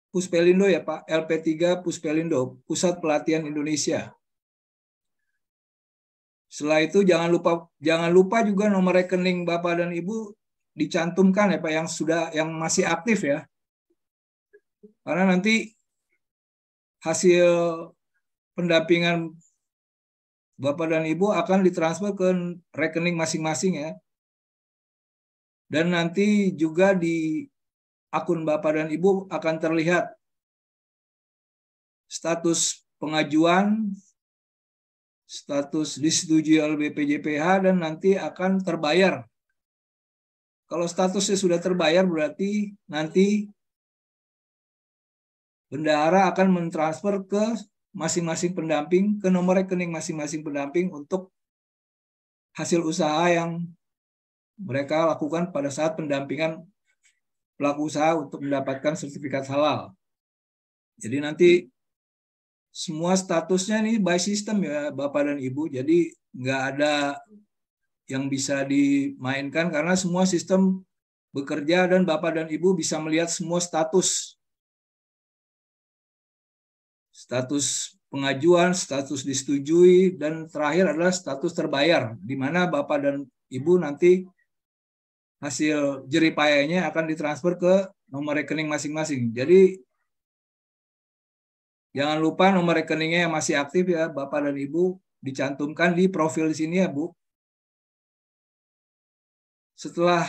Puspelindo ya Pak, LP3 Puspelindo, Pusat Pelatihan Indonesia. Setelah itu jangan lupa juga nomor rekening Bapak dan Ibu dicantumkan ya Pak yang masih aktif ya. Karena nanti hasil pendampingan Bapak dan Ibu akan ditransfer ke rekening masing-masing ya. Dan nanti juga di akun Bapak dan Ibu akan terlihat status pengajuan, status disetujui oleh BPJPH, dan nanti akan terbayar. Kalau statusnya sudah terbayar berarti nanti bendahara akan mentransfer ke masing-masing pendamping, ke nomor rekening masing-masing pendamping untuk hasil usaha yang mereka lakukan pada saat pendampingan pelaku usaha untuk mendapatkan sertifikat halal. Jadi nanti semua statusnya nih by system ya Bapak dan Ibu. Jadi nggak ada yang bisa dimainkan karena semua sistem bekerja dan Bapak dan Ibu bisa melihat semua status pengajuan, status disetujui, dan terakhir adalah status terbayar, di mana Bapak dan Ibu nanti hasil jeripayanya akan ditransfer ke nomor rekening masing-masing. Jadi jangan lupa nomor rekeningnya yang masih aktif ya Bapak dan Ibu dicantumkan di profil di sini ya Bu. Setelah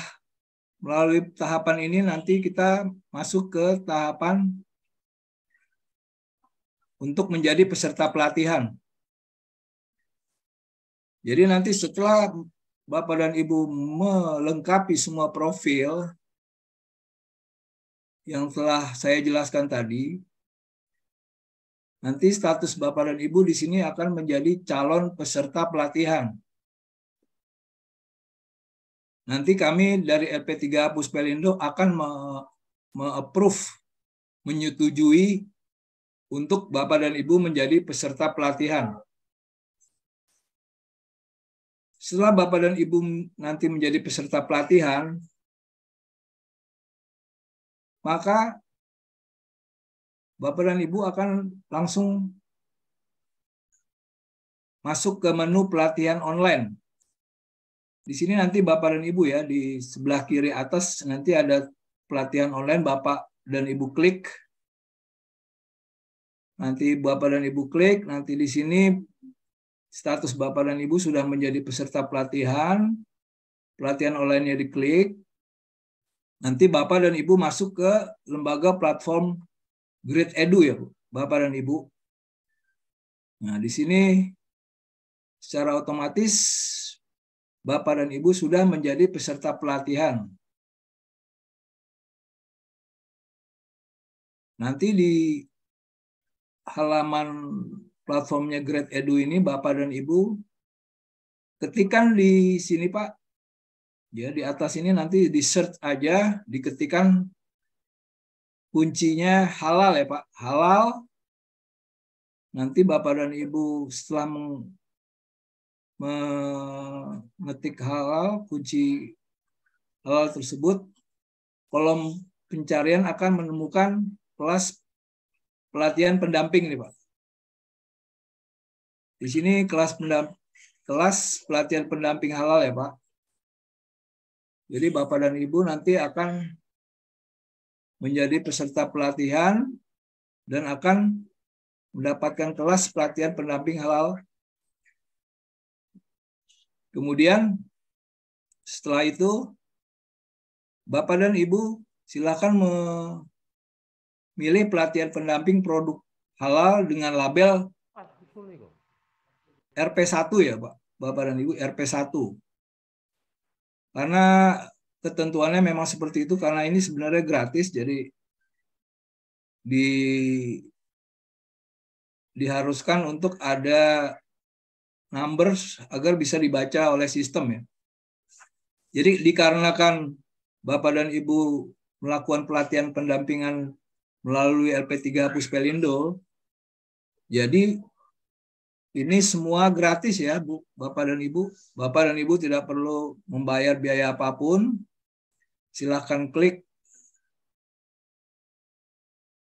melalui tahapan ini nanti kita masuk ke tahapan untuk menjadi peserta pelatihan. Jadi nanti setelah Bapak dan Ibu melengkapi semua profil yang telah saya jelaskan tadi, nanti status Bapak dan Ibu di sini akan menjadi calon peserta pelatihan. Nanti kami dari LP3 Puspelindo akan me-approve, menyetujui untuk Bapak dan Ibu menjadi peserta pelatihan. Setelah Bapak dan Ibu nanti menjadi peserta pelatihan, maka Bapak dan Ibu akan langsung masuk ke menu pelatihan online. Di sini nanti Bapak dan Ibu ya, di sebelah kiri atas nanti ada pelatihan online, Bapak dan Ibu klik. Nanti Bapak dan Ibu klik, nanti di sini status Bapak dan Ibu sudah menjadi peserta pelatihan online-nya diklik. Nanti Bapak dan Ibu masuk ke lembaga platform Grid Edu ya, Bapak dan Ibu. Nah, di sini secara otomatis Bapak dan Ibu sudah menjadi peserta pelatihan. Nanti di halaman platformnya Grade Edu ini Bapak dan Ibu ketikkan di sini Pak. Ya, di atas ini nanti di search aja, diketikkan kuncinya halal ya Pak. Halal. Nanti Bapak dan Ibu setelah mengetik halal, kunci halal tersebut, kolom pencarian akan menemukan kelas pelatihan pendamping nih Pak. Di sini kelas pelatihan pendamping halal ya Pak. Jadi Bapak dan Ibu nanti akan menjadi peserta pelatihan dan akan mendapatkan kelas pelatihan pendamping halal. Kemudian setelah itu Bapak dan Ibu silakan memilih pelatihan pendamping produk halal dengan label RP1 ya Pak. Bapak dan Ibu RP1. Karena ketentuannya memang seperti itu karena ini sebenarnya gratis jadi diharuskan untuk ada numbers agar bisa dibaca oleh sistem ya. Jadi dikarenakan Bapak dan Ibu melakukan pelatihan pendampingan melalui LP3 Puspelindo, jadi ini semua gratis ya Bu, Bapak dan Ibu. Bapak dan Ibu tidak perlu membayar biaya apapun. Silahkan klik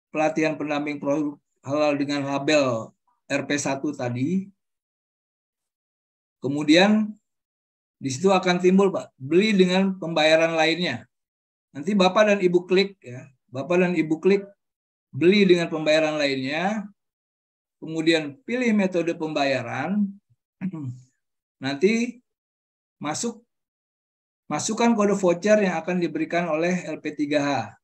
pelatihan pendamping produk halal dengan label RP1 tadi. Kemudian di situ akan timbul Pak, beli dengan pembayaran lainnya. Nanti Bapak dan Ibu klik ya. Bapak dan Ibu klik beli dengan pembayaran lainnya. Kemudian pilih metode pembayaran. Nanti masukkan kode voucher yang akan diberikan oleh LP3H.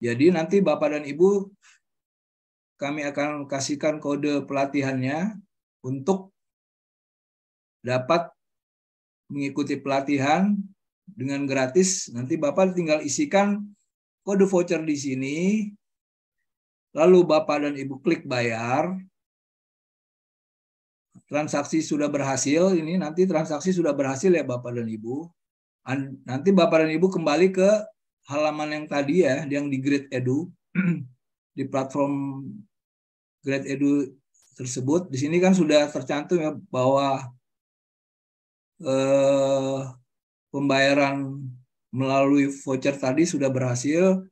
Jadi nanti Bapak dan Ibu kami akan kasihkan kode pelatihannya untuk dapat mengikuti pelatihan dengan gratis. Nanti Bapak tinggal isikan kode voucher di sini, lalu Bapak dan Ibu klik bayar. Transaksi sudah berhasil, ini nanti transaksi sudah berhasil ya Bapak dan Ibu. Nanti Bapak dan Ibu kembali ke halaman yang tadi ya, yang di Grade Edu, di platform Grade Edu tersebut. Di sini kan sudah tercantum ya bahwa pembayaran melalui voucher tadi sudah berhasil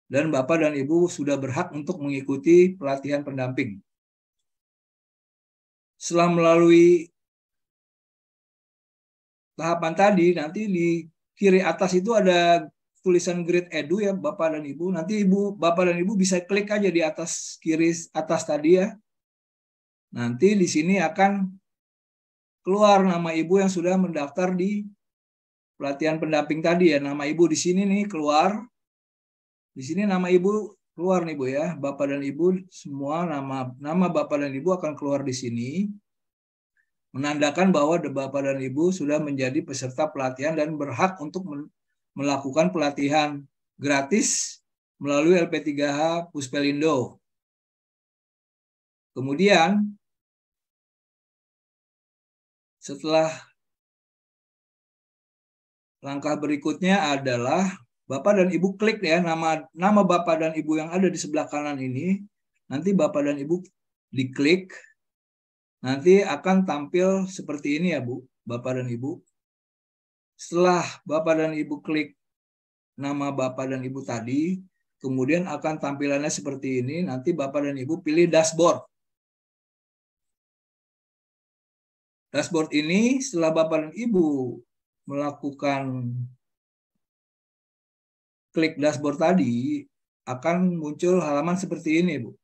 dan Bapak dan Ibu sudah berhak untuk mengikuti pelatihan pendamping. Setelah melalui tahapan tadi, nanti di kiri atas itu ada tulisan Grid Edu ya Bapak dan Ibu. Nanti Bapak dan Ibu bisa klik aja di atas kiri atas tadi ya. Nanti di sini akan keluar nama Ibu yang sudah mendaftar di pelatihan pendamping tadi ya. Nama Ibu di sini nih keluar. Di sini nama Ibu keluar nih Bu ya. Bapak dan Ibu semua nama Bapak dan Ibu akan keluar di sini. Menandakan bahwa Bapak dan Ibu sudah menjadi peserta pelatihan dan berhak untuk melakukan pelatihan gratis melalui LP3H Puspelindo. Kemudian setelah langkah berikutnya adalah Bapak dan Ibu klik ya nama Bapak dan Ibu yang ada di sebelah kanan ini. Nanti Bapak dan Ibu diklik. Nanti akan tampil seperti ini ya Bu, Bapak dan Ibu. Setelah Bapak dan Ibu klik nama Bapak dan Ibu tadi, kemudian akan tampilannya seperti ini. Nanti Bapak dan Ibu pilih dashboard. Dashboard ini setelah Bapak dan Ibu melakukan klik dashboard tadi, akan muncul halaman seperti ini Bu.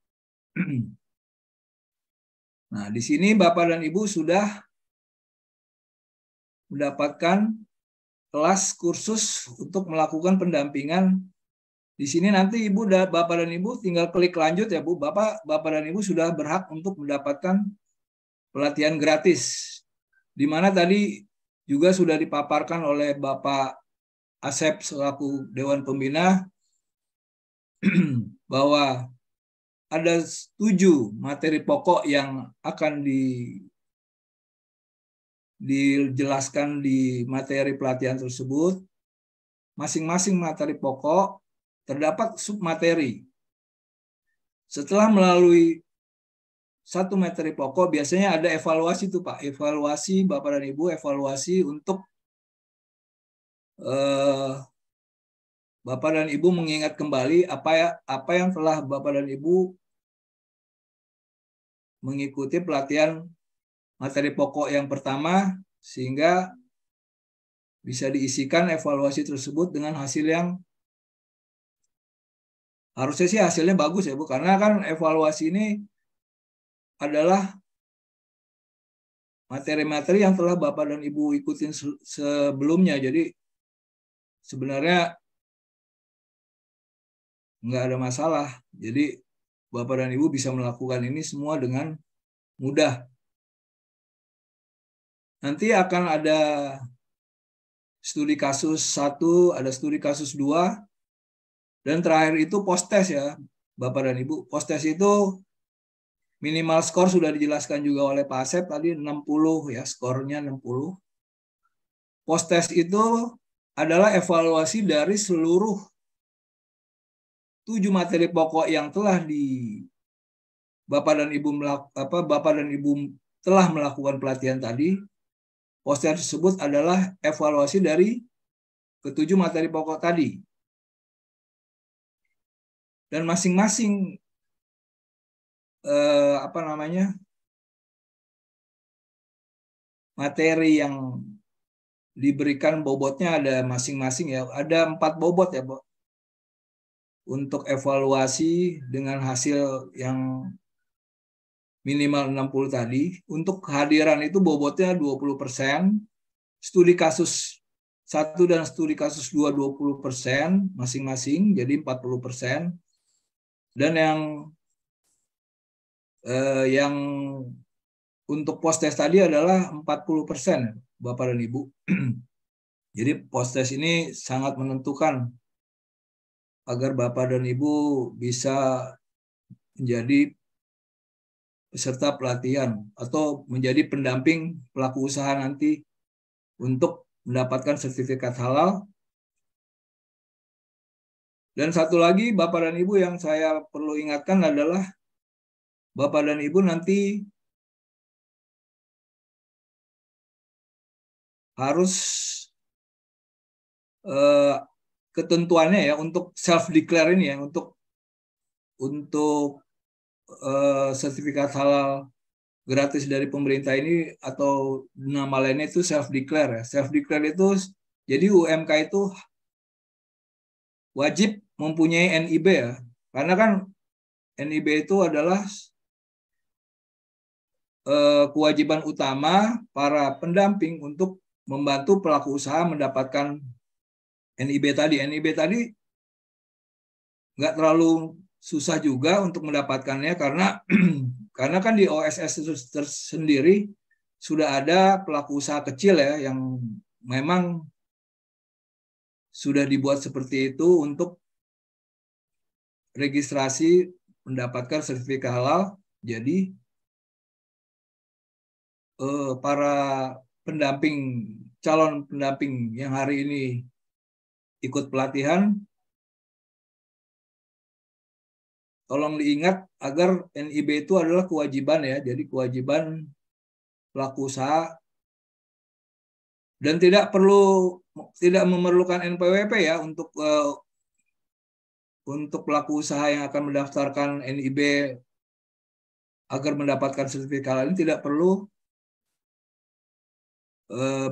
Nah, di sini Bapak dan Ibu sudah mendapatkan kelas kursus untuk melakukan pendampingan. Di sini nanti Bapak dan Ibu tinggal klik lanjut ya Bu. Bapak dan Ibu sudah berhak untuk mendapatkan pelatihan gratis. Di mana tadi juga sudah dipaparkan oleh Bapak Asep selaku Dewan Pembina bahwa ada 7 materi pokok yang akan dijelaskan di materi pelatihan tersebut. Masing-masing materi pokok terdapat submateri. Setelah melalui satu materi pokok, biasanya ada evaluasi tuh Pak. Evaluasi Bapak dan Ibu, evaluasi untuk Bapak dan Ibu mengingat kembali apa yang telah Bapak dan Ibu mengikuti pelatihan materi pokok yang pertama, sehingga bisa diisikan evaluasi tersebut dengan hasil yang harusnya sih hasilnya bagus ya Bu, karena kan evaluasi ini adalah materi-materi yang telah Bapak dan Ibu ikutin sebelumnya, jadi sebenarnya nggak ada masalah. Jadi Bapak dan Ibu bisa melakukan ini semua dengan mudah. Nanti akan ada studi kasus 1, ada studi kasus 2, dan terakhir itu post-test ya, Bapak dan Ibu. Post-test itu minimal skor sudah dijelaskan juga oleh Pak Asep tadi 60 ya, skornya 60. Post-test itu adalah evaluasi dari seluruh 7 materi pokok yang telah Bapak dan Ibu telah melakukan pelatihan tadi. Poster tersebut adalah evaluasi dari ke-7 materi pokok tadi. Dan masing-masing materi yang diberikan bobotnya ada masing-masing ya. Ada 4 bobot ya, Bu. Untuk evaluasi dengan hasil yang minimal 60 tadi. Untuk kehadiran itu bobotnya 20%, studi kasus 1 dan studi kasus 2 20% masing-masing, jadi 40%. Dan yang untuk post-test tadi adalah 40%, Bapak dan Ibu. Jadi post-test ini sangat menentukan agar Bapak dan Ibu bisa menjadi peserta pelatihan atau menjadi pendamping pelaku usaha nanti untuk mendapatkan sertifikat halal. Dan satu lagi Bapak dan Ibu yang saya perlu ingatkan adalah Bapak dan Ibu nanti harus ketentuannya ya untuk self declare ini ya, untuk sertifikat halal gratis dari pemerintah ini atau nama lainnya itu self declare ya. Self declare itu jadi UMK itu wajib mempunyai NIB ya. Karena kan NIB itu adalah kewajiban utama para pendamping untuk membantu pelaku usaha mendapatkan NIB tadi. NIB tadi nggak terlalu susah juga untuk mendapatkannya karena karena kan di OSS itu tersendiri sudah ada pelaku usaha kecil ya yang memang sudah dibuat seperti itu untuk registrasi mendapatkan sertifikat halal. Jadi para pendamping, calon pendamping yang hari ini ikut pelatihan, tolong diingat agar NIB itu adalah kewajiban ya, jadi kewajiban pelaku usaha dan tidak memerlukan NPWP ya untuk pelaku usaha yang akan mendaftarkan NIB agar mendapatkan sertifikat halal ini tidak perlu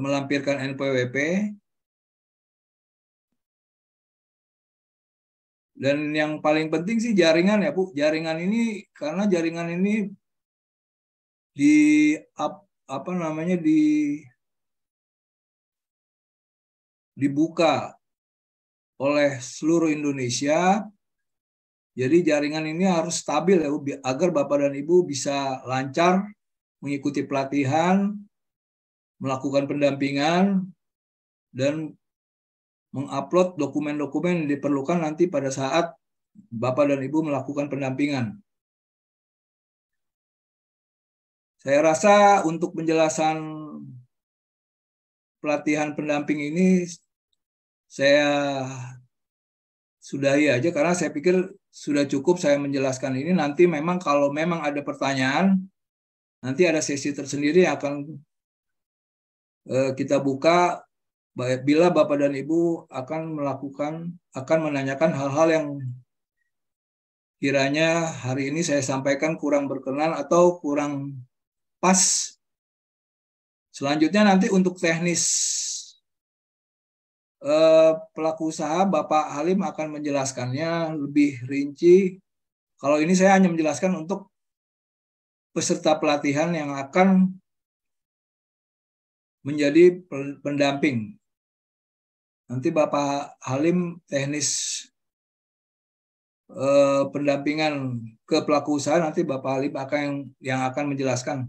melampirkan NPWP. Dan yang paling penting sih jaringan ya Bu. Jaringan ini karena jaringan ini dibuka oleh seluruh Indonesia. Jadi jaringan ini harus stabil ya Bu, agar Bapak dan Ibu bisa lancar mengikuti pelatihan, melakukan pendampingan, dan mengupload dokumen-dokumen yang diperlukan nanti pada saat Bapak dan Ibu melakukan pendampingan. Saya rasa untuk penjelasan pelatihan pendamping ini saya sudahi aja karena saya pikir sudah cukup saya menjelaskan ini. Nanti memang kalau memang ada pertanyaan, nanti ada sesi tersendiri yang akan kita buka bila Bapak dan Ibu akan menanyakan hal-hal yang kiranya hari ini saya sampaikan kurang berkenan atau kurang pas. Selanjutnya nanti untuk teknis pelaku usaha, Bapak Halim akan menjelaskannya lebih rinci. Kalau ini saya hanya menjelaskan untuk peserta pelatihan yang akan menjadi pendamping. Nanti Bapak Halim teknis pendampingan ke pelaku usaha, nanti Bapak Halim yang akan menjelaskan.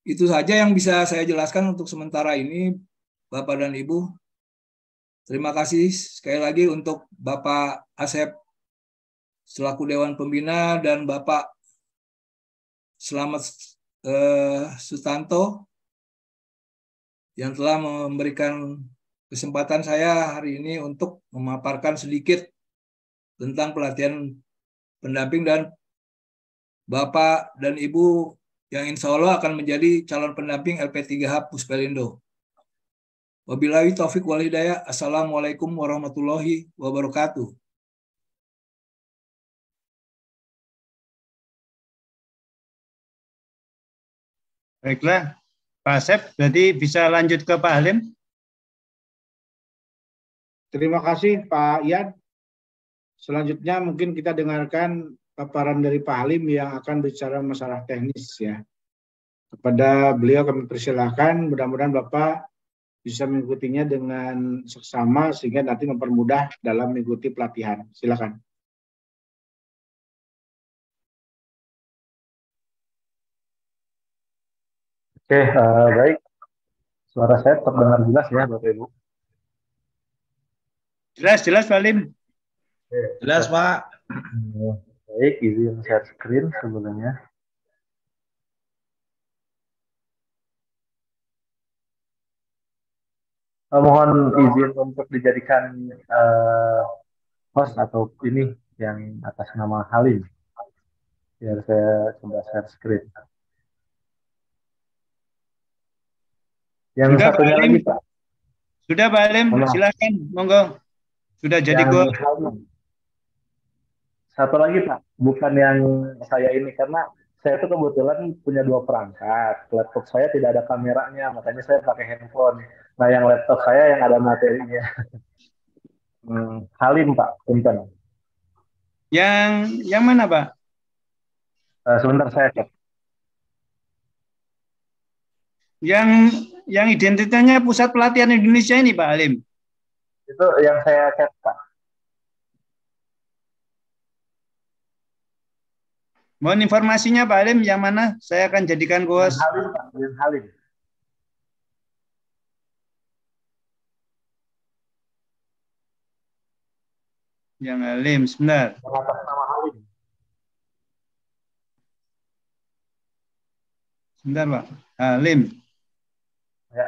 Itu saja yang bisa saya jelaskan untuk sementara ini, Bapak dan Ibu. Terima kasih sekali lagi untuk Bapak Asep selaku Dewan Pembina dan Bapak Selamat Sutanto yang telah memberikan kesempatan saya hari ini untuk memaparkan sedikit tentang pelatihan pendamping dan Bapak dan Ibu yang insya Allah akan menjadi calon pendamping LP3H Puspelindo. Wabillahi taufik wal hidayah. Assalamualaikum warahmatullahi wabarakatuh. Baiklah, Pak Asep, berarti bisa lanjut ke Pak Halim. Terima kasih Pak Ian. Selanjutnya mungkin kita dengarkan paparan dari Pak Halim yang akan bicara masalah teknis ya. Kepada beliau kami persilahkan, mudah-mudahan Bapak bisa mengikutinya dengan seksama sehingga nanti mempermudah dalam mengikuti pelatihan. Silakan. Oke, baik. Suara saya terdengar jelas ya Bapak Ibu. Jelas Pak Halim. Jelas Pak. Baik, izin share screen sebelumnya. Mohon izin untuk dijadikan host atau ini yang atas nama Halim. Biar saya coba share screen. Yang Sudah Pak satunya Alim? lagi Pak. Sudah Pak Alim, Mana? silakan, monggo. Sudah jadi Yang gua. satu lagi Pak, bukan yang saya ini karena saya tuh kebetulan punya dua perangkat. Laptop saya tidak ada kameranya, makanya saya pakai handphone. Nah, yang laptop saya yang ada materinya. Halim Pak, punten. Yang mana Pak? Sebentar saya cek. Yang identitasnya Pusat Pelatihan Indonesia ini Pak Alim. Itu yang saya cek Pak. Mohon informasinya Pak Alim, yang mana? Saya akan jadikan Yang host. Halim Pak, yang Halim. Yang Halim, sebentar. Yang atas nama Halim. Sebentar Pak, Halim. Ya.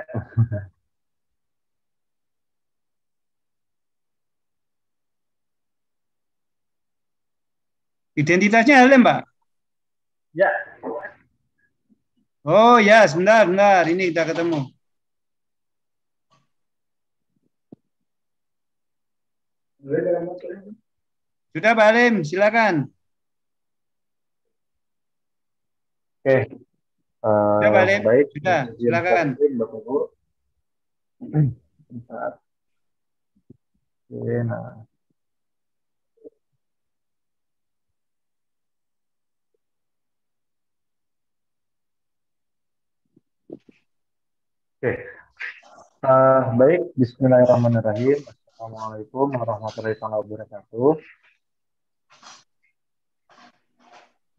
Identitasnya Halim Pak? Ya. Oh ya, sebentar. Ini kita ketemu. Sudah Pak Halim, silakan. Oke. Sudah Pak Halim, Baik. sudah, silakan. Bapak Ibu. Oke, nah. Oke. Baik, bismillahirrahmanirrahim. Assalamualaikum warahmatullahi wabarakatuh.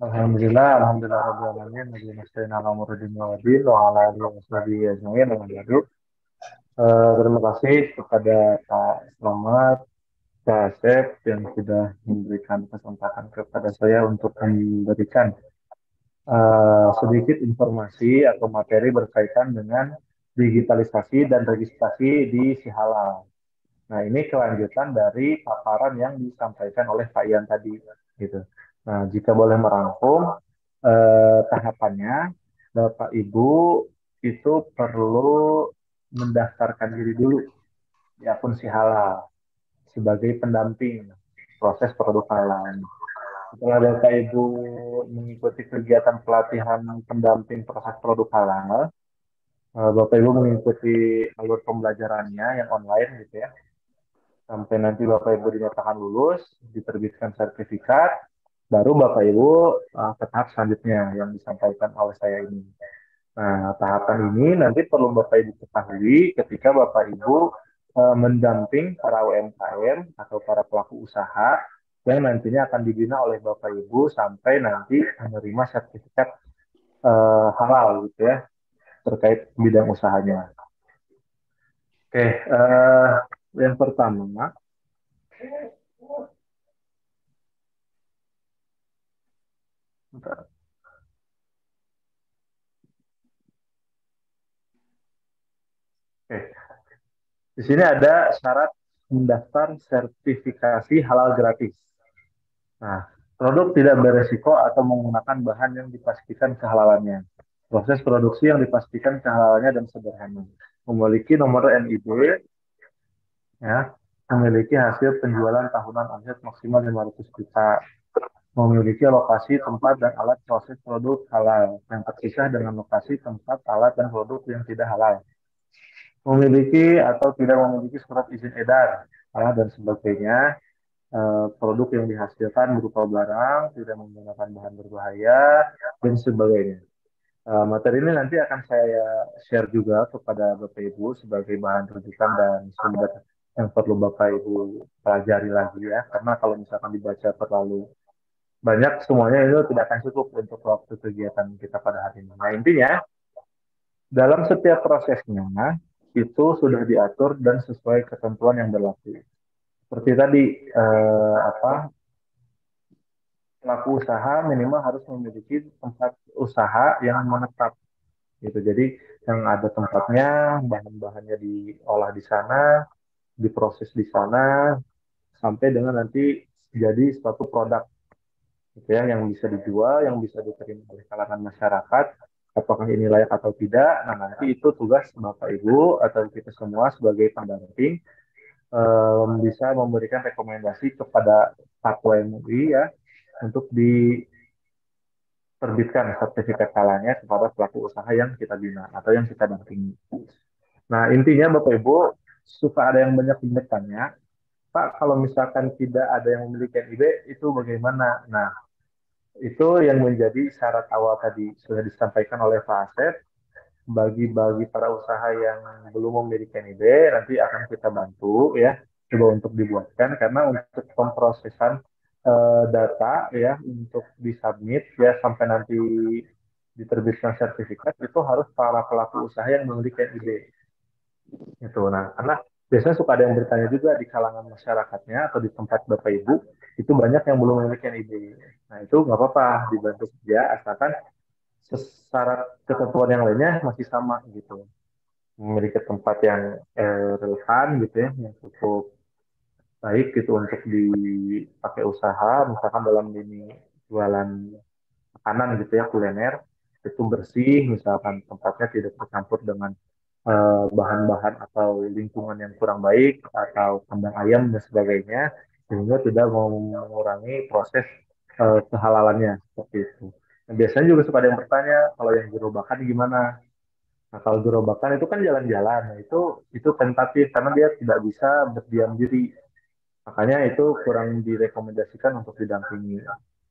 Alhamdulillah rabbil alamin. Nasta'inu ala umuri dunya wa din wa ala alihi wa sahbihi ajma'in. Terima kasih kepada Pak Selamat, Pak Asep yang sudah memberikan kesempatan kepada saya untuk memberikan sedikit informasi atau materi berkaitan dengan digitalisasi dan registrasi di Sihalal. Nah, ini kelanjutan dari paparan yang disampaikan oleh Pak Ian tadi, gitu. Nah, jika boleh merangkum tahapannya, Bapak Ibu itu perlu mendaftarkan diri dulu di akun Sihalal sebagai pendamping proses produk halal. Setelah Bapak Ibu mengikuti kegiatan pelatihan pendamping proses produk halal, Bapak Ibu mengikuti alur pembelajarannya yang online gitu ya. Sampai nanti Bapak Ibu dinyatakan lulus, diterbitkan sertifikat, baru Bapak Ibu ke tahap selanjutnya yang disampaikan oleh saya ini. Nah, tahapan ini nanti perlu Bapak Ibu ketahui ketika Bapak Ibu mendamping para UMKM atau para pelaku usaha yang nantinya akan dibina oleh Bapak Ibu sampai nanti menerima sertifikat halal gitu ya terkait bidang usahanya. Oke, yang pertama Oke. Di sini ada syarat mendaftar sertifikasi halal gratis. Nah, produk tidak beresiko atau menggunakan bahan yang dipastikan kehalalannya. Proses produksi yang dipastikan kehalalannya dan sederhana. Memiliki nomor NIB, ya, memiliki hasil penjualan tahunan omset maksimal 500 juta. Memiliki lokasi, tempat, dan alat proses produk halal yang terpisah dengan lokasi, tempat, alat, dan produk yang tidak halal. Memiliki atau tidak memiliki surat izin edar, dan sebagainya. Produk yang dihasilkan berupa barang, tidak menggunakan bahan berbahaya, dan sebagainya. Materi ini nanti akan saya share juga kepada Bapak Ibu sebagai bahan rujukan dan sumber yang perlu Bapak Ibu pelajari lagi ya, karena kalau misalkan dibaca terlalu banyak, semuanya itu tidak akan cukup untuk waktu kegiatan kita pada hari ini. Nah, intinya, dalam setiap prosesnya, itu sudah diatur dan sesuai ketentuan yang berlaku. Seperti tadi, pelaku usaha minimal harus memiliki tempat usaha yang menetap. Gitu. Jadi, yang ada tempatnya, bahan-bahannya diolah di sana, diproses di sana, sampai dengan nanti jadi suatu produk. Gitu ya, yang bisa dijual, yang bisa diterima oleh kalangan masyarakat, apakah ini layak atau tidak. Nah, nanti itu tugas Bapak Ibu atau kita semua sebagai pendamping bisa memberikan rekomendasi kepada Fatwa MUI ya untuk diterbitkan sertifikat halalnya kepada pelaku usaha yang kita bina atau yang kita dampingi. Nah, intinya Bapak Ibu suka ada yang banyak bertanya, Pak, kalau misalkan tidak ada yang memiliki NIB itu bagaimana? Nah, itu yang menjadi syarat awal tadi sudah disampaikan oleh Pak Asep. Bagi para usaha yang belum memiliki NIB nanti akan kita bantu ya coba untuk dibuatkan karena untuk pemrosesan data ya untuk disubmit ya sampai nanti diterbitkan sertifikat itu harus para pelaku usaha yang memiliki NIB itu. Nah, karena biasanya suka ada yang bertanya juga di kalangan masyarakatnya atau di tempat Bapak Ibu itu banyak yang belum memiliki NIB. Nah, itu nggak apa-apa dibantu saja asalkan syarat ketentuan yang lainnya masih sama gitu, memiliki tempat yang relevan gitu ya, yang cukup baik gitu untuk dipakai usaha, misalkan dalam ini jualan makanan gitu ya, kuliner itu bersih, misalkan tempatnya tidak tercampur dengan bahan-bahan atau lingkungan yang kurang baik atau kandang ayam dan sebagainya, sehingga tidak mau mengurangi proses kehalalannya seperti itu. Nah, biasanya juga suka ada yang bertanya, kalau yang gerobakan gimana? Nah, kalau gerobakan itu kan jalan-jalan, nah, itu tentatif karena dia tidak bisa berdiam diri. Makanya itu kurang direkomendasikan untuk didampingi.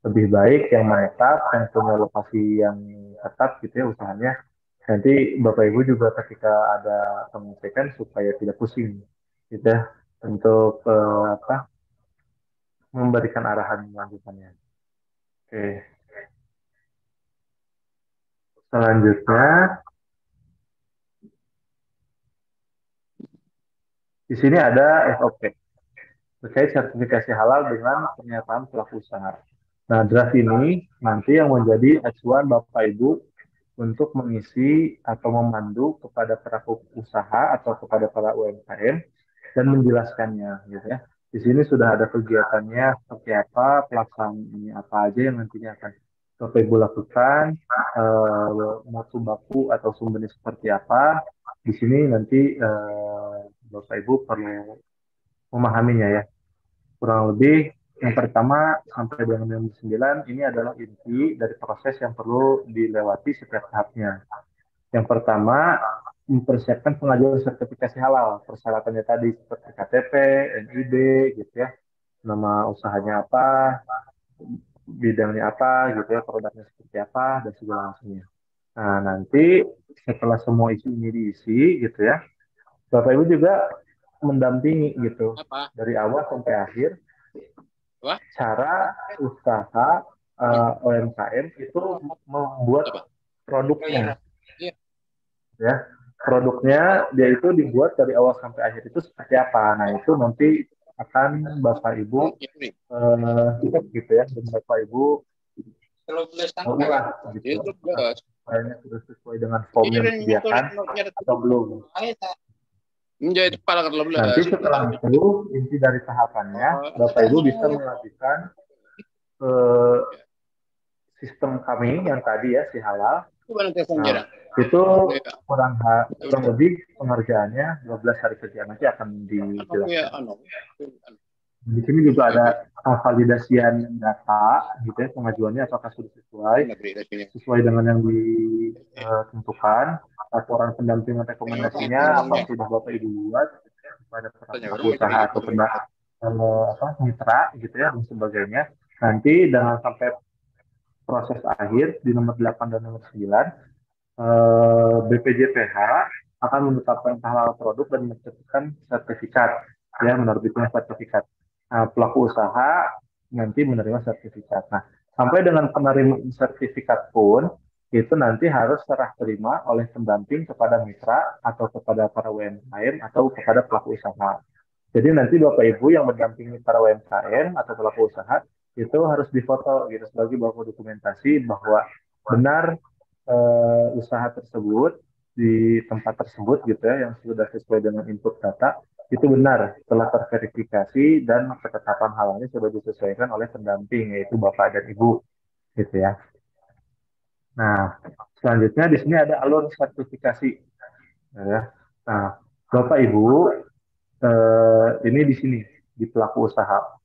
Lebih baik yang menetap, yang punya lokasi yang tetap gitu ya usahanya. Nanti Bapak Ibu juga ketika ada pengecekan supaya tidak pusing gitu ya untuk memberikan arahan lanjutannya. Oke. Selanjutnya di sini ada SOP terkait sertifikasi halal dengan pernyataan pelaku usaha. Nah, draft ini nanti yang menjadi acuan Bapak Ibu untuk mengisi atau memandu kepada pelaku usaha atau kepada para UMKM dan menjelaskannya gitu ya. Di sini sudah ada kegiatannya seperti apa, pelaksanaannya apa aja yang nantinya akan Bapak Ibu lakukan, mutu baku atau sumbernya seperti apa. Di sini nanti Bapak Ibu perlu memahaminya ya. Kurang lebih yang pertama sampai dengan yang 9 ini adalah inti dari proses yang perlu dilewati setiap tahapnya. Yang pertama, mempersiapkan pengajuan sertifikasi halal. Persyaratannya tadi seperti KTP, NIB, gitu ya. Nama usahanya apa, bidangnya apa, gitu ya, produknya seperti apa, dan segala macamnya. Nah, nanti setelah semua isu ini diisi, gitu ya, Bapak Ibu juga mendampingi gitu dari awal sampai akhir cara usaha UMKM itu membuat produknya ya, produknya dia itu dibuat dari awal sampai akhir itu seperti apa. Nah, itu nanti akan Bapak Ibu gitu ya, dan Bapak Ibu ulas gitu apakah sudah sesuai dengan form yang disediakan atau belum. Nanti setelah itu inti dari tahapannya Bapak Ibu bisa melanjutkan sistem kami yang tadi ya si halal. Nah, itu kurang lebih pengerjaannya 12 hari kerja nanti akan dijelaskan. Di sini juga ada validasian data gitu ya, pengajuannya apakah sudah sesuai dengan yang ditentukan, laporan pendampingan rekomendasinya apa sudah Bapak Ibu buat kepada pelaku usaha atau mitra gitu ya dan sebagainya. Nanti dengan sampai proses akhir di nomor 8 dan nomor 9 BPJPH akan menetapkan halal produk dan menetapkan sertifikat ya, menerbitkan sertifikat. Nah, pelaku usaha nanti menerima sertifikat. Nah, sampai dengan penerimaan sertifikat pun itu nanti harus serah terima oleh pendamping kepada mitra atau kepada para UMKM atau kepada pelaku usaha. Jadi nanti Bapak Ibu yang mendampingi para UMKM atau pelaku usaha itu harus difoto gitu sebagai bahan dokumentasi bahwa benar usaha tersebut di tempat tersebut gitu ya yang sudah sesuai dengan input data itu benar telah terverifikasi dan ketetapan halalnya sudah disesuaikan oleh pendamping yaitu Bapak dan Ibu gitu ya. Nah, Selanjutnya di sini ada alur sertifikasi. Ya. Nah, Bapak Ibu, ini di sini di pelaku usaha.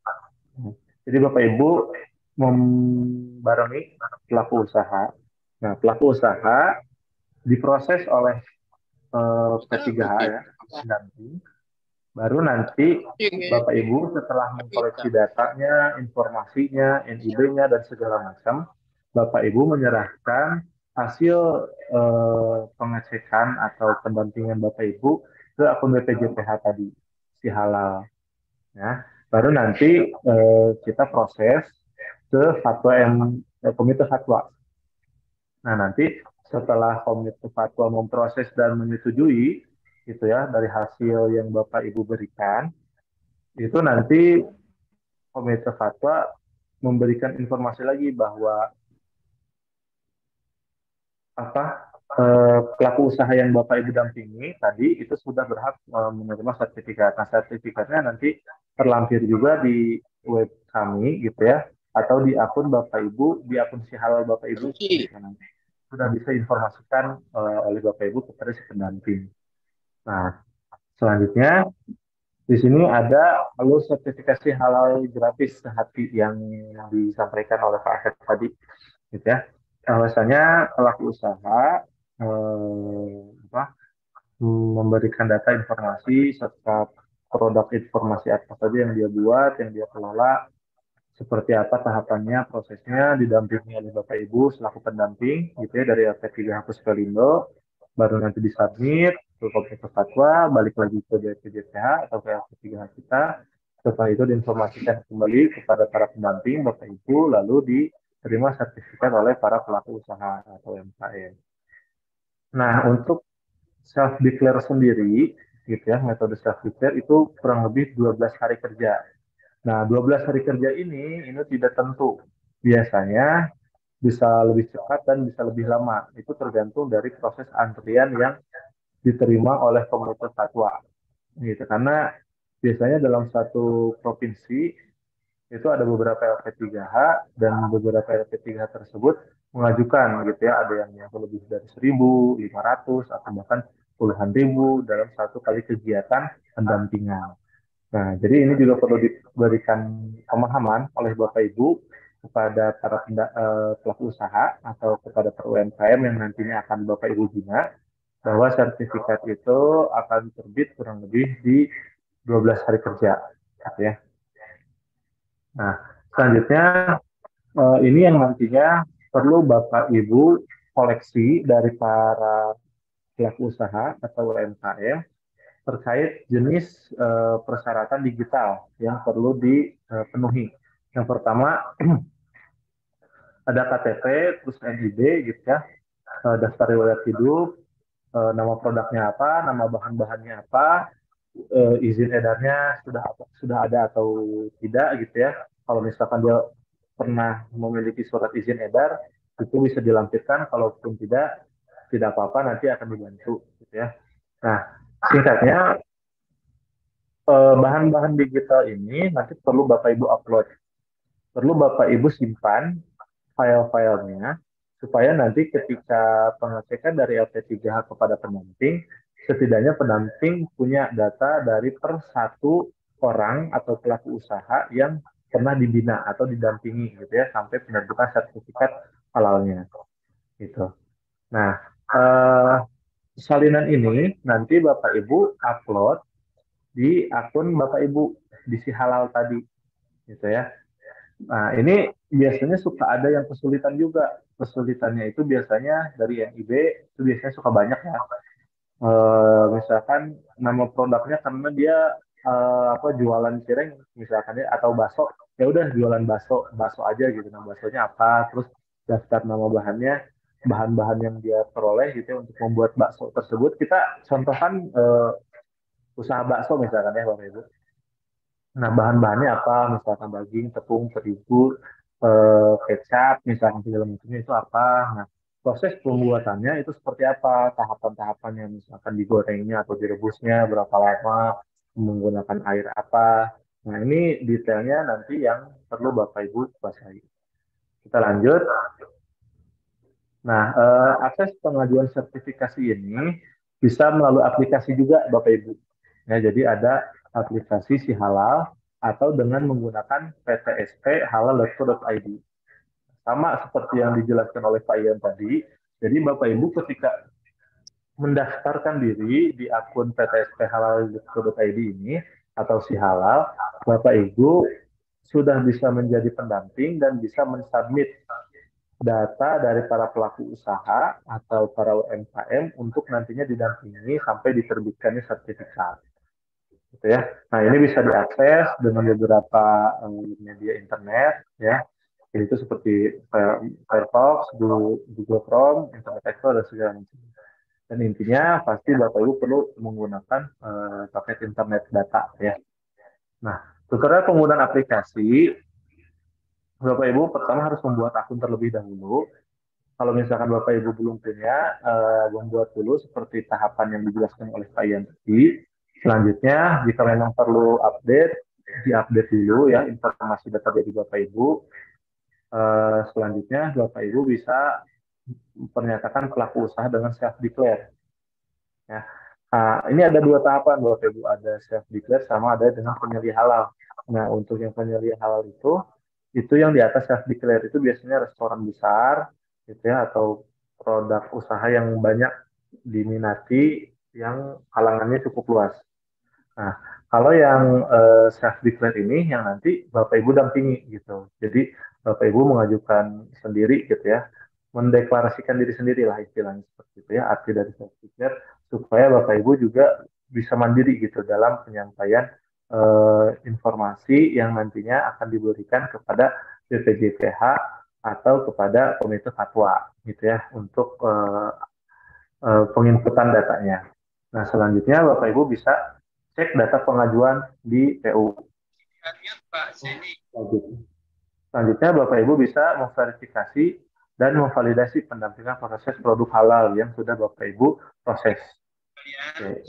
Jadi Bapak Ibu membarengi pelaku usaha. Nah, pelaku usaha diproses oleh P3H ya, pendamping. Baru nanti Bapak Ibu setelah mengkoleksi datanya, informasinya, NIB-nya, dan segala macam, Bapak Ibu menyerahkan hasil pengecekan atau pendampingan Bapak Ibu ke akun BPJPH tadi, si halal. Ya. Baru nanti kita proses ke fatwa komite fatwa. Nah, nanti setelah komite fatwa memproses dan menyetujui gitu ya dari hasil yang Bapak Ibu berikan, itu nanti komite fatwa memberikan informasi lagi bahwa pelaku usaha yang Bapak Ibu dampingi tadi itu sudah berhak menerima sertifikat. Nah, sertifikatnya nanti terlampir juga di web kami gitu ya, atau di akun Bapak Ibu, di akun si halal Bapak Ibu nanti sudah bisa informasikan oleh Bapak Ibu kepada si pendamping. Nah, selanjutnya di sini ada alur sertifikasi halal gratis sehati yang disampaikan oleh Pak Asep tadi, gitu ya. Bahwasanya pelaku usaha memberikan data informasi serta produk informasi apa saja yang dia buat, yang dia kelola, seperti apa tahapannya, prosesnya, didampingi oleh Bapak Ibu selaku pendamping, gitu ya, dari LP3 Hapus Pelindo, baru nanti disubmit ke komite fatwa, balik lagi ke BPJPH atau ke LP3H kita, setelah itu diinformasikan kembali kepada para pendamping Bapak Ibu, lalu diterima sertifikat oleh para pelaku usaha atau UMKM. Nah, untuk self-declare sendiri, gitu ya, metode self-declare itu kurang lebih 12 hari kerja. Nah, 12 hari kerja ini tidak tentu. Biasanya bisa lebih cepat dan bisa lebih lama. Itu tergantung dari proses antrian yang diterima oleh komite fatwa. Gitu. Karena biasanya dalam satu provinsi itu ada beberapa LP3H dan beberapa LP3H tersebut mengajukan gitu ya, ada yang lebih dari 1.500 atau bahkan puluhan ribu dalam satu kali kegiatan pendampingan. Nah, jadi ini juga perlu diberikan pemahaman oleh Bapak Ibu kepada para pelaku usaha atau kepada para UMKM yang nantinya akan Bapak Ibu bina, bahwa sertifikat itu akan terbit kurang lebih di 12 hari kerja, gitu ya. Nah, selanjutnya ini yang nantinya perlu Bapak Ibu koleksi dari para pelaku usaha atau UMKM terkait jenis persyaratan digital yang perlu dipenuhi. Yang pertama ada KTP, terus NIB gitu ya, daftar riwayat hidup, nama produknya apa, nama bahan-bahannya apa, izin edarnya sudah ada atau tidak gitu ya. Kalau misalkan dia pernah memiliki surat izin edar, itu bisa dilampirkan. Kalaupun tidak apa-apa, nanti akan dibantu gitu ya. Nah, singkatnya bahan-bahan digital ini nanti perlu Bapak Ibu upload. Perlu Bapak Ibu simpan file-filenya supaya nanti ketika pengecekan dari LP3H kepada pendamping, setidaknya pendamping punya data dari per satu orang atau pelaku usaha yang pernah dibina atau didampingi gitu ya sampai penerbitan sertifikat halalnya gitu. Nah, salinan ini nanti Bapak Ibu upload di akun Bapak Ibu di si halal tadi gitu ya. Nah, ini biasanya suka ada yang kesulitan juga. Kesulitannya itu biasanya dari NIB itu biasanya suka banyak ya. Misalkan nama produknya karena dia jualan cireng misalkan ya, atau bakso, ya udah jualan bakso aja gitu. Nah, baksonya apa, terus daftar nama bahannya, bahan-bahan yang dia peroleh gitu ya, untuk membuat bakso tersebut. Kita contohkan usaha bakso misalkan ya Bapak Ibu. Nah, bahan-bahannya apa? Misalkan daging, tepung, terigu, kecap, misalkan segala macamnya itu apa? Nah, proses pembuatannya itu seperti apa? Tahapan-tahapannya, misalkan digorengnya atau direbusnya berapa lama, menggunakan air apa? Nah, ini detailnya nanti yang perlu Bapak Ibu kuasai. Kita lanjut. Nah, akses pengajuan sertifikasi ini bisa melalui aplikasi juga, Bapak Ibu. Ya, jadi ada aplikasi Si Halal atau dengan menggunakan PTSP halal.co.id. Sama seperti yang dijelaskan oleh Pak Ian tadi. Jadi Bapak Ibu ketika mendaftarkan diri di akun PTSP halal.co.id ini atau Si Halal, Bapak Ibu sudah bisa menjadi pendamping dan bisa mensubmit data dari para pelaku usaha atau para UMKM untuk nantinya didampingi sampai diterbitkannya sertifikat. Gitu ya. Nah, ini bisa diakses dengan beberapa media internet ya. Itu seperti Firefox, Google Chrome, Internet Explorer dan segala macam. Dan intinya pasti Bapak Ibu perlu menggunakan paket internet data ya. Nah, tutorial penggunaan aplikasi Bapak Ibu pertama harus membuat akun terlebih dahulu. Kalau misalkan Bapak Ibu belum punya, membuat dulu seperti tahapan yang dijelaskan oleh Pak Ian tadi. Selanjutnya, jika memang perlu update, diupdate dulu ya informasi data dari Bapak Ibu. Selanjutnya, Bapak Ibu bisa mempernyatakan pelaku usaha dengan self-declare. Ya. Ini ada dua tahapan Bapak Ibu, ada self-declare sama ada dengan penyelih halal. Nah, untuk yang penyelih halal itu yang di atas self-declare itu biasanya restoran besar, gitu ya, atau produk usaha yang banyak diminati, yang kalangannya cukup luas. Nah, kalau yang self-declare ini, yang nanti Bapak Ibu dampingi gitu. Jadi Bapak Ibu mengajukan sendiri gitu ya, mendeklarasikan diri sendiri lah istilahnya seperti itu ya, arti dari self-declare, supaya Bapak Ibu juga bisa mandiri gitu dalam penyampaian informasi yang nantinya akan diberikan kepada BPJPH atau kepada Komite Fatwa gitu ya, untuk penginputan datanya. Nah, selanjutnya Bapak Ibu bisa cek data pengajuan di PU. Selanjutnya Bapak Ibu bisa memverifikasi dan memvalidasi pendampingan proses produk halal yang sudah Bapak Ibu proses. Oke.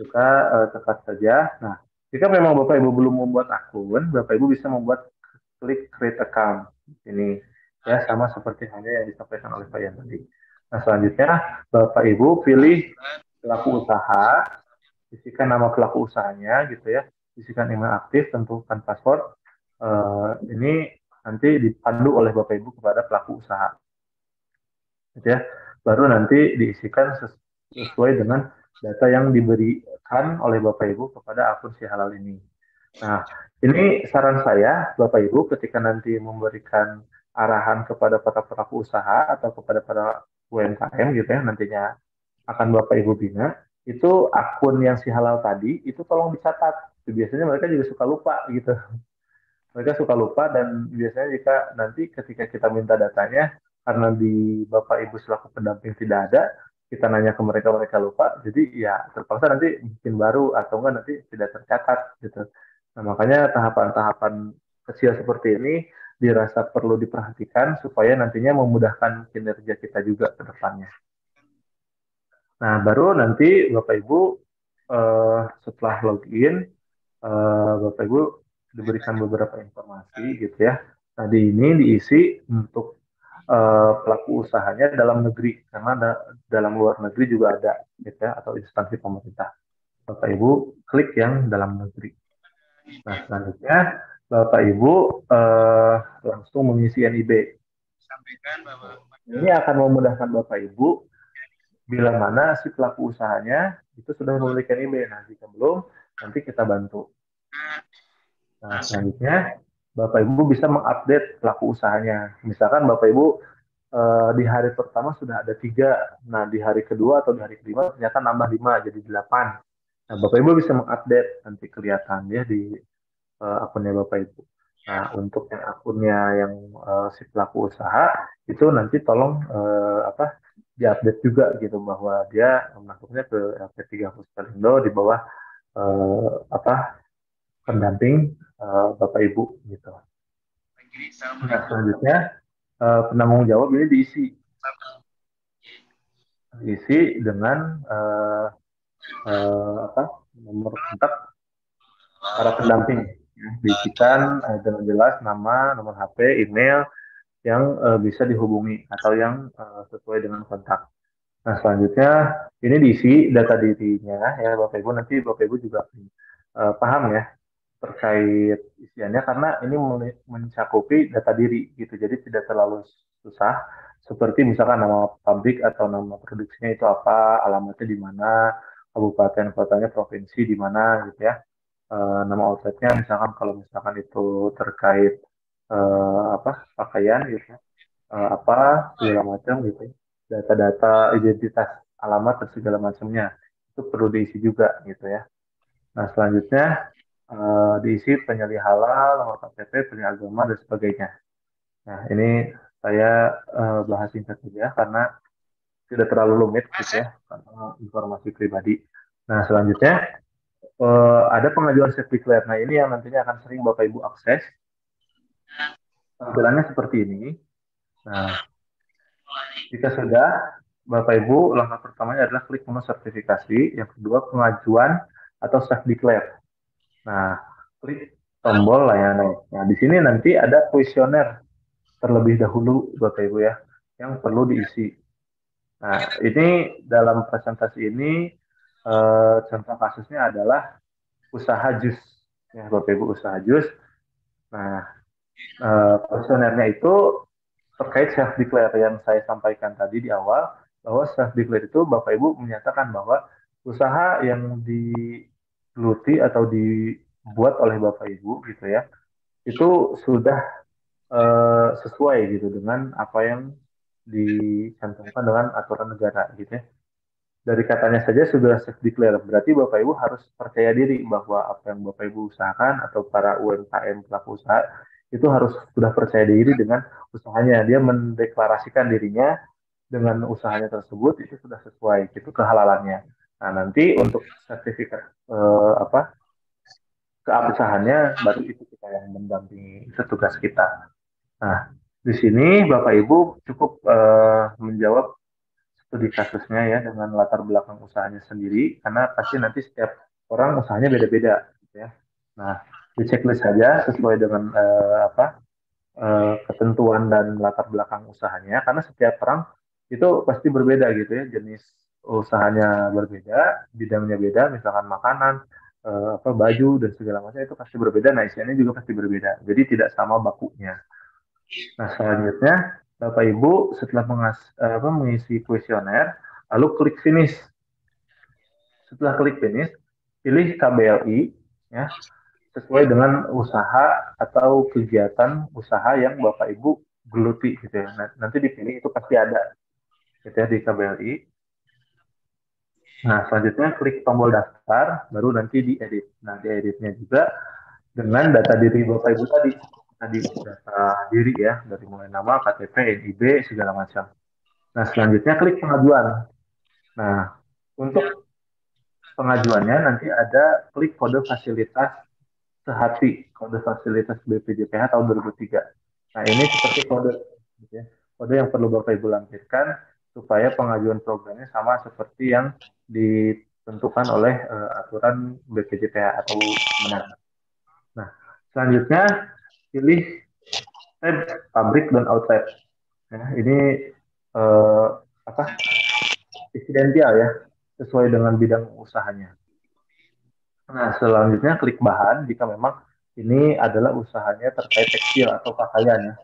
Kita tekan saja. Nah, jika memang Bapak Ibu belum membuat akun, Bapak Ibu bisa membuat klik create account. Ini ya sama seperti halnya yang disampaikan oleh Pak Yan tadi. Nah, selanjutnya Bapak Ibu pilih pelaku usaha, isikan nama pelaku usahanya gitu ya, isikan email aktif, tentukan password. Ini nanti dipandu oleh Bapak Ibu kepada pelaku usaha, gitu ya. Baru nanti diisikan sesuai dengan data yang diberikan oleh Bapak Ibu kepada akun Si Halal ini. Nah, ini saran saya, Bapak Ibu, ketika nanti memberikan arahan kepada para pelaku usaha atau kepada para UMKM gitu ya, nantinya akan Bapak Ibu bina, itu akun yang Si Halal tadi, itu tolong dicatat. Biasanya mereka juga suka lupa gitu. Mereka suka lupa dan biasanya jika nanti ketika kita minta datanya, karena di Bapak Ibu selaku pendamping tidak ada, kita nanya ke mereka, mereka lupa, jadi ya terpaksa nanti bikin baru atau enggak nanti tidak tercatat gitu. Nah, makanya tahapan-tahapan kecil seperti ini dirasa perlu diperhatikan supaya nantinya memudahkan kinerja kita juga ke depannya. Nah, baru nanti Bapak Ibu setelah login, Bapak Ibu diberikan beberapa informasi gitu ya. Nah, ini diisi untuk pelaku usahanya dalam negeri, karena dalam luar negeri juga ada gitu ya, atau instansi pemerintah. Bapak Ibu klik yang dalam negeri. Nah, selanjutnya Bapak Ibu langsung mengisi NIB. Ini akan memudahkan Bapak Ibu bila mana si pelaku usahanya itu sudah memiliki NIB. Nah, jika belum, nanti kita bantu. Nah, selanjutnya Bapak Ibu bisa mengupdate pelaku usahanya. Misalkan Bapak Ibu di hari pertama sudah ada 3, nah di hari kedua atau di hari kelima ternyata nambah 5 jadi 8. Nah, Bapak Ibu bisa mengupdate, nanti kelihatan ya di akunnya Bapak Ibu. Nah, untuk yang akunnya yang si pelaku usaha itu nanti tolong diupdate juga gitu, bahwa dia masuknya ke LP3 Puspelindo di bawah pendamping Bapak Ibu gitu. Nah, selanjutnya penanggung jawab ini diisi dengan nomor kontak para pendamping. Diisikan dengan jelas nama, nomor HP, email, yang bisa dihubungi atau yang sesuai dengan kontak. Nah, selanjutnya ini diisi data dirinya ya Bapak Ibu. Nanti Bapak Ibu juga paham ya terkait isiannya karena ini mencakupi data diri gitu. Jadi tidak terlalu susah seperti misalkan nama pabrik atau nama produksinya itu apa, alamatnya di mana, kabupaten kotanya, provinsi di mana gitu ya. Nama outletnya misalkan kalau misalkan itu terkait apa pakaian gitu ya, apa segala macam gitu ya. Data-data identitas alamat dan segala macamnya itu perlu diisi juga gitu ya. Nah, selanjutnya diisi penilai halal, nomor KTP, penilai agama, dan sebagainya. Nah, ini saya bahas singkat saja karena tidak terlalu rumit gitu ya, karena informasi pribadi. Nah, selanjutnya ada pengajuan self declare. Nah, ini yang nantinya akan sering Bapak Ibu akses. Tampilannya seperti ini. Nah, jika sudah, Bapak Ibu, langkah pertamanya adalah klik menu sertifikasi. Yang kedua, pengajuan atau self declare. Nah, klik tombol layanan. Nah, di sini nanti ada kuesioner terlebih dahulu, Bapak Ibu ya, yang perlu diisi. Nah, ini dalam presentasi ini contoh kasusnya adalah usaha jus, ya Bapak Ibu usaha jus. Nah, kuesionernya itu terkait self declare yang saya sampaikan tadi di awal, bahwa self declare itu Bapak Ibu menyatakan bahwa usaha yang digeluti atau dibuat oleh Bapak Ibu gitu ya, itu sudah sesuai gitu dengan apa yang dicantumkan dengan aturan negara gitu ya. Dari katanya saja sudah self declare, berarti Bapak Ibu harus percaya diri bahwa apa yang Bapak Ibu usahakan atau para UMKM pelaku usaha itu harus sudah percaya diri dengan usahanya. Dia mendeklarasikan dirinya dengan usahanya tersebut itu sudah sesuai itu kehalalannya. Nah, nanti untuk sertifikat apa keabsahannya baru itu kita yang mendampingi, itu tugas kita. Nah, di sini Bapak Ibu cukup menjawab studi kasusnya ya dengan latar belakang usahanya sendiri karena pasti nanti setiap orang usahanya beda-beda gitu ya. Nah, di checklist saja sesuai dengan ketentuan dan latar belakang usahanya karena setiap orang itu pasti berbeda gitu ya, jenis usahanya berbeda, bidangnya beda, misalkan makanan, apa baju dan segala macam itu pasti berbeda. Nah, isiannya juga pasti berbeda. Jadi tidak sama bakunya. Nah, selanjutnya Bapak Ibu setelah mengisi kuesioner, lalu klik finish. Setelah klik finish, pilih KBLI ya, sesuai dengan usaha atau kegiatan usaha yang Bapak Ibu geluti gitu ya. Nanti dipilih itu pasti ada gitu ya di KBLI. Nah, selanjutnya klik tombol daftar, baru nanti diedit. Nah, dieditnya juga dengan data diri Bapak Ibu tadi data diri ya, dari mulai nama, KTP, NIB, segala macam. Nah, selanjutnya klik pengajuan. Nah, untuk pengajuannya nanti ada klik kode fasilitas sehati, kode fasilitas BPJPH tahun 2003. Nah, ini seperti kode, gitu ya, kode yang perlu Bapak Ibu lampirkan supaya pengajuan programnya sama seperti yang ditentukan oleh aturan BPJPH atau mana. Nah, selanjutnya pilih tab pabrik dan outlet. Nah, ini apa insidental ya, sesuai dengan bidang usahanya. Nah, selanjutnya klik bahan jika memang ini adalah usahanya terkait tekstil atau pakaian ya.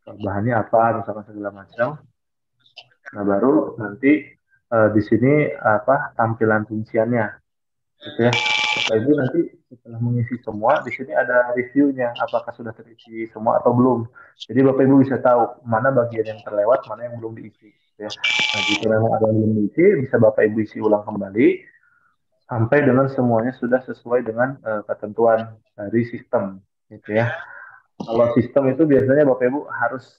Bahannya apa, misalkan segala macam. Nah, baru nanti di sini apa tampilan rinciannya, gitu ya. Bapak Ibu nanti setelah mengisi semua, di sini ada reviewnya, apakah sudah terisi semua atau belum. Jadi Bapak Ibu bisa tahu mana bagian yang terlewat, mana yang belum diisi. Gitu ya. Nah, jika memang ada yang belum diisi, bisa Bapak Ibu isi ulang kembali sampai dengan semuanya sudah sesuai dengan ketentuan dari sistem, gitu ya. Kalau sistem itu biasanya Bapak Ibu harus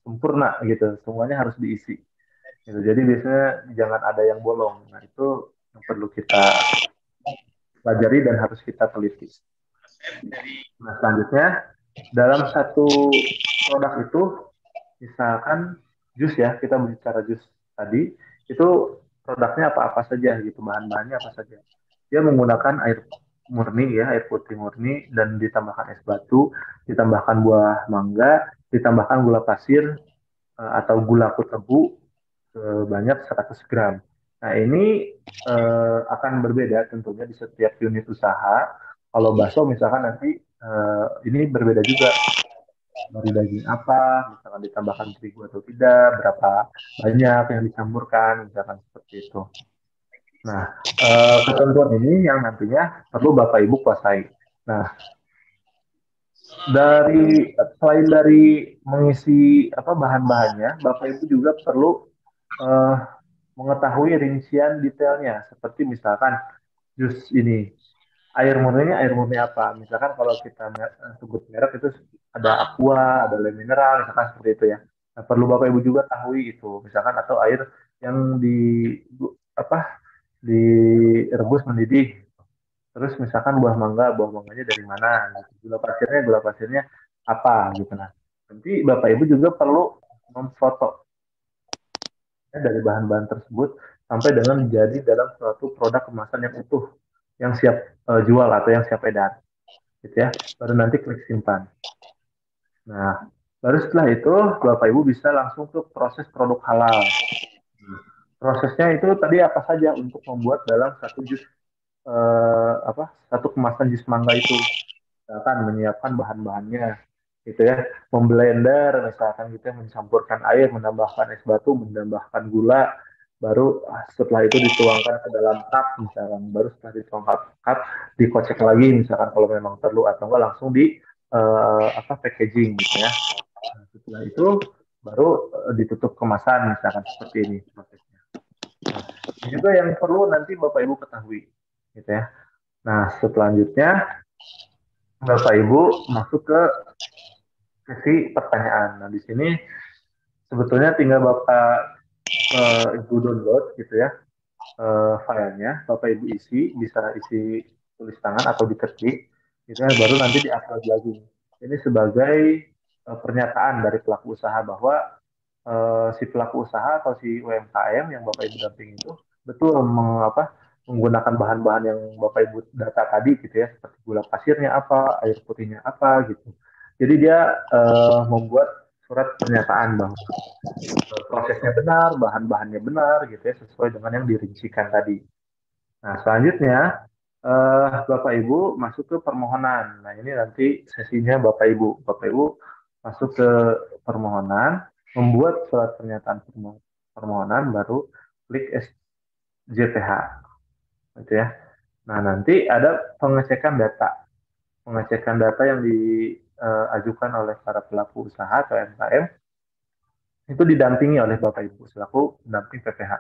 sempurna gitu, semuanya harus diisi. Gitu. Jadi biasanya jangan ada yang bolong. Nah, itu yang perlu kita pelajari dan harus kita teliti. Nah, selanjutnya dalam satu produk itu, misalkan jus ya, kita bicara jus tadi, itu produknya apa-apa saja gitu, bahan-bahannya apa saja. Dia menggunakan air murni ya, air putih murni dan ditambahkan es batu, ditambahkan buah mangga, ditambahkan gula pasir atau gula tebu sebanyak 100 gram. Nah, ini akan berbeda tentunya di setiap unit usaha. Kalau bakso misalkan nanti ini berbeda juga dari daging apa, misalkan ditambahkan terigu atau tidak, berapa banyak yang dicampurkan, misalkan seperti itu. Nah, ketentuan ini yang nantinya perlu Bapak Ibu kuasai. Nah, selain dari mengisi bahan-bahannya, Bapak Ibu juga perlu eh, mengetahui rincian detailnya, seperti misalkan jus ini air murni apa? Misalkan kalau kita sebut merek itu ada Aqua, ada Le Mineral, misalkan seperti itu ya. Nah, perlu Bapak Ibu juga tahu itu, misalkan atau air yang apa direbus mendidih. Terus misalkan buah mangganya dari mana? Gitu. Gula pasirnya apa gitu. Nah, nanti Bapak Ibu juga perlu memfoto dari bahan-bahan tersebut sampai dengan menjadi dalam suatu produk kemasan yang utuh, yang siap jual atau yang siap edar, gitu ya. Baru nanti klik simpan. Nah, baru setelah itu Bapak Ibu bisa langsung ke proses produk halal. Prosesnya itu tadi apa saja untuk membuat dalam satu jus satu kemasan jus mangga itu. Misalkan menyiapkan bahan-bahannya, gitu ya, memblender misalkan gitu ya, mencampurkan air, menambahkan es batu, menambahkan gula, baru setelah itu dituangkan ke dalam cup misalkan, baru setelah dituangkan cup dikocek lagi misalkan kalau memang perlu, atau enggak langsung di packaging gitu ya. Nah, setelah itu baru ditutup kemasan misalkan seperti ini prosesnya. Nah, ini juga yang perlu nanti Bapak Ibu ketahui, gitu ya. Nah, selanjutnya Bapak Ibu masuk ke sesi pertanyaan. Nah, di sini sebetulnya tinggal Bapak Ibu download gitu ya filenya, Bapak Ibu bisa isi tulis tangan atau diketik, gitu ya, baru nanti diupload lagi. Ini sebagai pernyataan dari pelaku usaha bahwa si pelaku usaha atau si UMKM yang Bapak Ibu dampingi itu betul menggunakan bahan-bahan yang Bapak Ibu data tadi gitu ya, seperti gula pasirnya apa, air putihnya apa gitu. Jadi dia membuat surat pernyataan bahwa prosesnya benar, bahan-bahannya benar gitu ya, sesuai dengan yang dirincikan tadi. Nah, selanjutnya Bapak Ibu masuk ke permohonan. Nah, ini nanti sesinya Bapak Ibu. Bapak Ibu masuk ke permohonan, membuat surat pernyataan permohonan, baru klik SJPH. Gitu ya. Nah, nanti ada pengecekan data. Pengecekan data yang diajukan oleh para pelaku usaha atau UMKM itu didampingi oleh Bapak Ibu selaku pendamping PPH.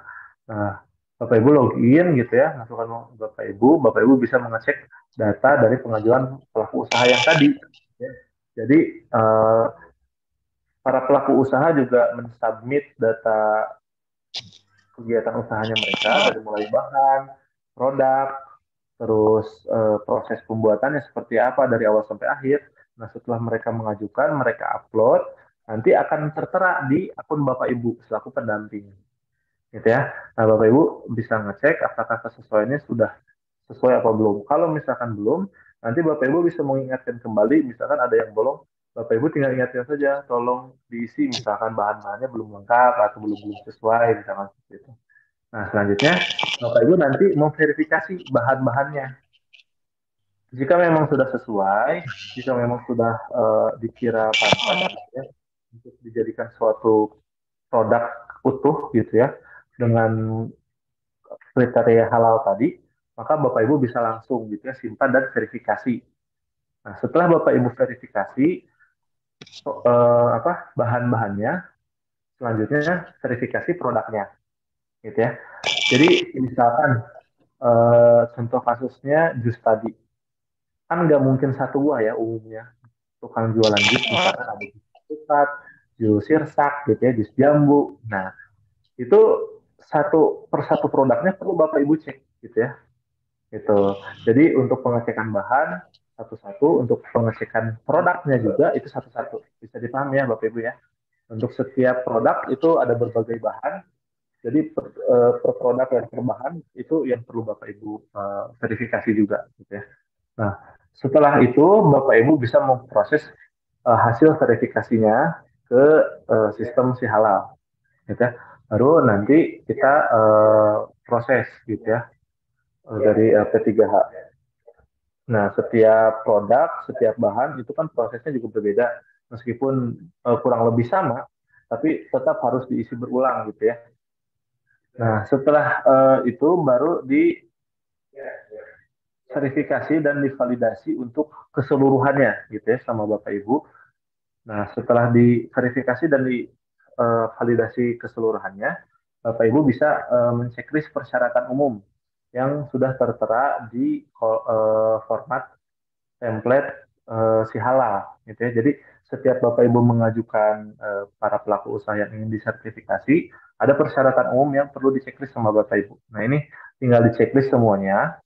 Nah, Bapak Ibu login gitu ya, masukkan Bapak Ibu bisa mengecek data dari pengajuan pelaku usaha yang tadi. Ya. Jadi para pelaku usaha juga mensubmit data kegiatan usahanya mereka dari mulai bahan, produk, terus proses pembuatannya seperti apa dari awal sampai akhir. Nah, setelah mereka mengajukan, mereka upload, nanti akan tertera di akun Bapak Ibu selaku pendamping. Gitu ya. Nah, Bapak Ibu bisa ngecek apakah kesesuaiannya sudah sesuai apa belum. Kalau misalkan belum, nanti Bapak Ibu bisa mengingatkan kembali, misalkan ada yang bolong, Bapak Ibu tinggal ingatkan saja, tolong diisi misalkan bahan-bahannya belum lengkap atau belum sesuai, misalkan seperti itu. Nah, selanjutnya Bapak Ibu nanti memverifikasi bahan-bahannya. Jika memang sudah sesuai, jika memang sudah dikira pantas gitu ya, untuk dijadikan suatu produk utuh gitu ya, dengan kriteria halal tadi, maka Bapak Ibu bisa langsung gitu ya simpan dan verifikasi. Nah, setelah Bapak Ibu verifikasi bahan-bahannya, selanjutnya verifikasi produknya, gitu ya. Jadi misalkan contoh kasusnya jus tadi, kan nggak mungkin satu buah ya umumnya tukang jualan jus, misalkan ada jus alpukat, jus sirsak gitu ya, jus jambu. Nah, itu satu persatu produknya perlu Bapak Ibu cek gitu ya. Gitu. Jadi untuk pengecekan bahan satu-satu, untuk pengecekan produknya juga itu satu-satu. Bisa dipahami ya Bapak Ibu ya. Untuk setiap produk itu ada berbagai bahan. Jadi per produk dan per bahan itu yang perlu Bapak Ibu verifikasi juga gitu ya. Nah, setelah itu Bapak Ibu bisa memproses hasil verifikasinya ke sistem si halal, gitu ya. Baru nanti kita proses, gitu ya, dari P3H. Nah, setiap produk, setiap bahan itu kan prosesnya juga berbeda, meskipun kurang lebih sama, tapi tetap harus diisi berulang, gitu ya. Nah, setelah itu baru di verifikasi dan divalidasi untuk keseluruhannya, gitu ya, sama Bapak Ibu. Nah, setelah diverifikasi dan divalidasi keseluruhannya, Bapak Ibu bisa menceklis persyaratan umum yang sudah tertera di format template si halal, gitu ya. Jadi setiap Bapak Ibu mengajukan para pelaku usaha yang ingin disertifikasi, ada persyaratan umum yang perlu diceklis sama Bapak Ibu. Nah, ini tinggal diceklis semuanya,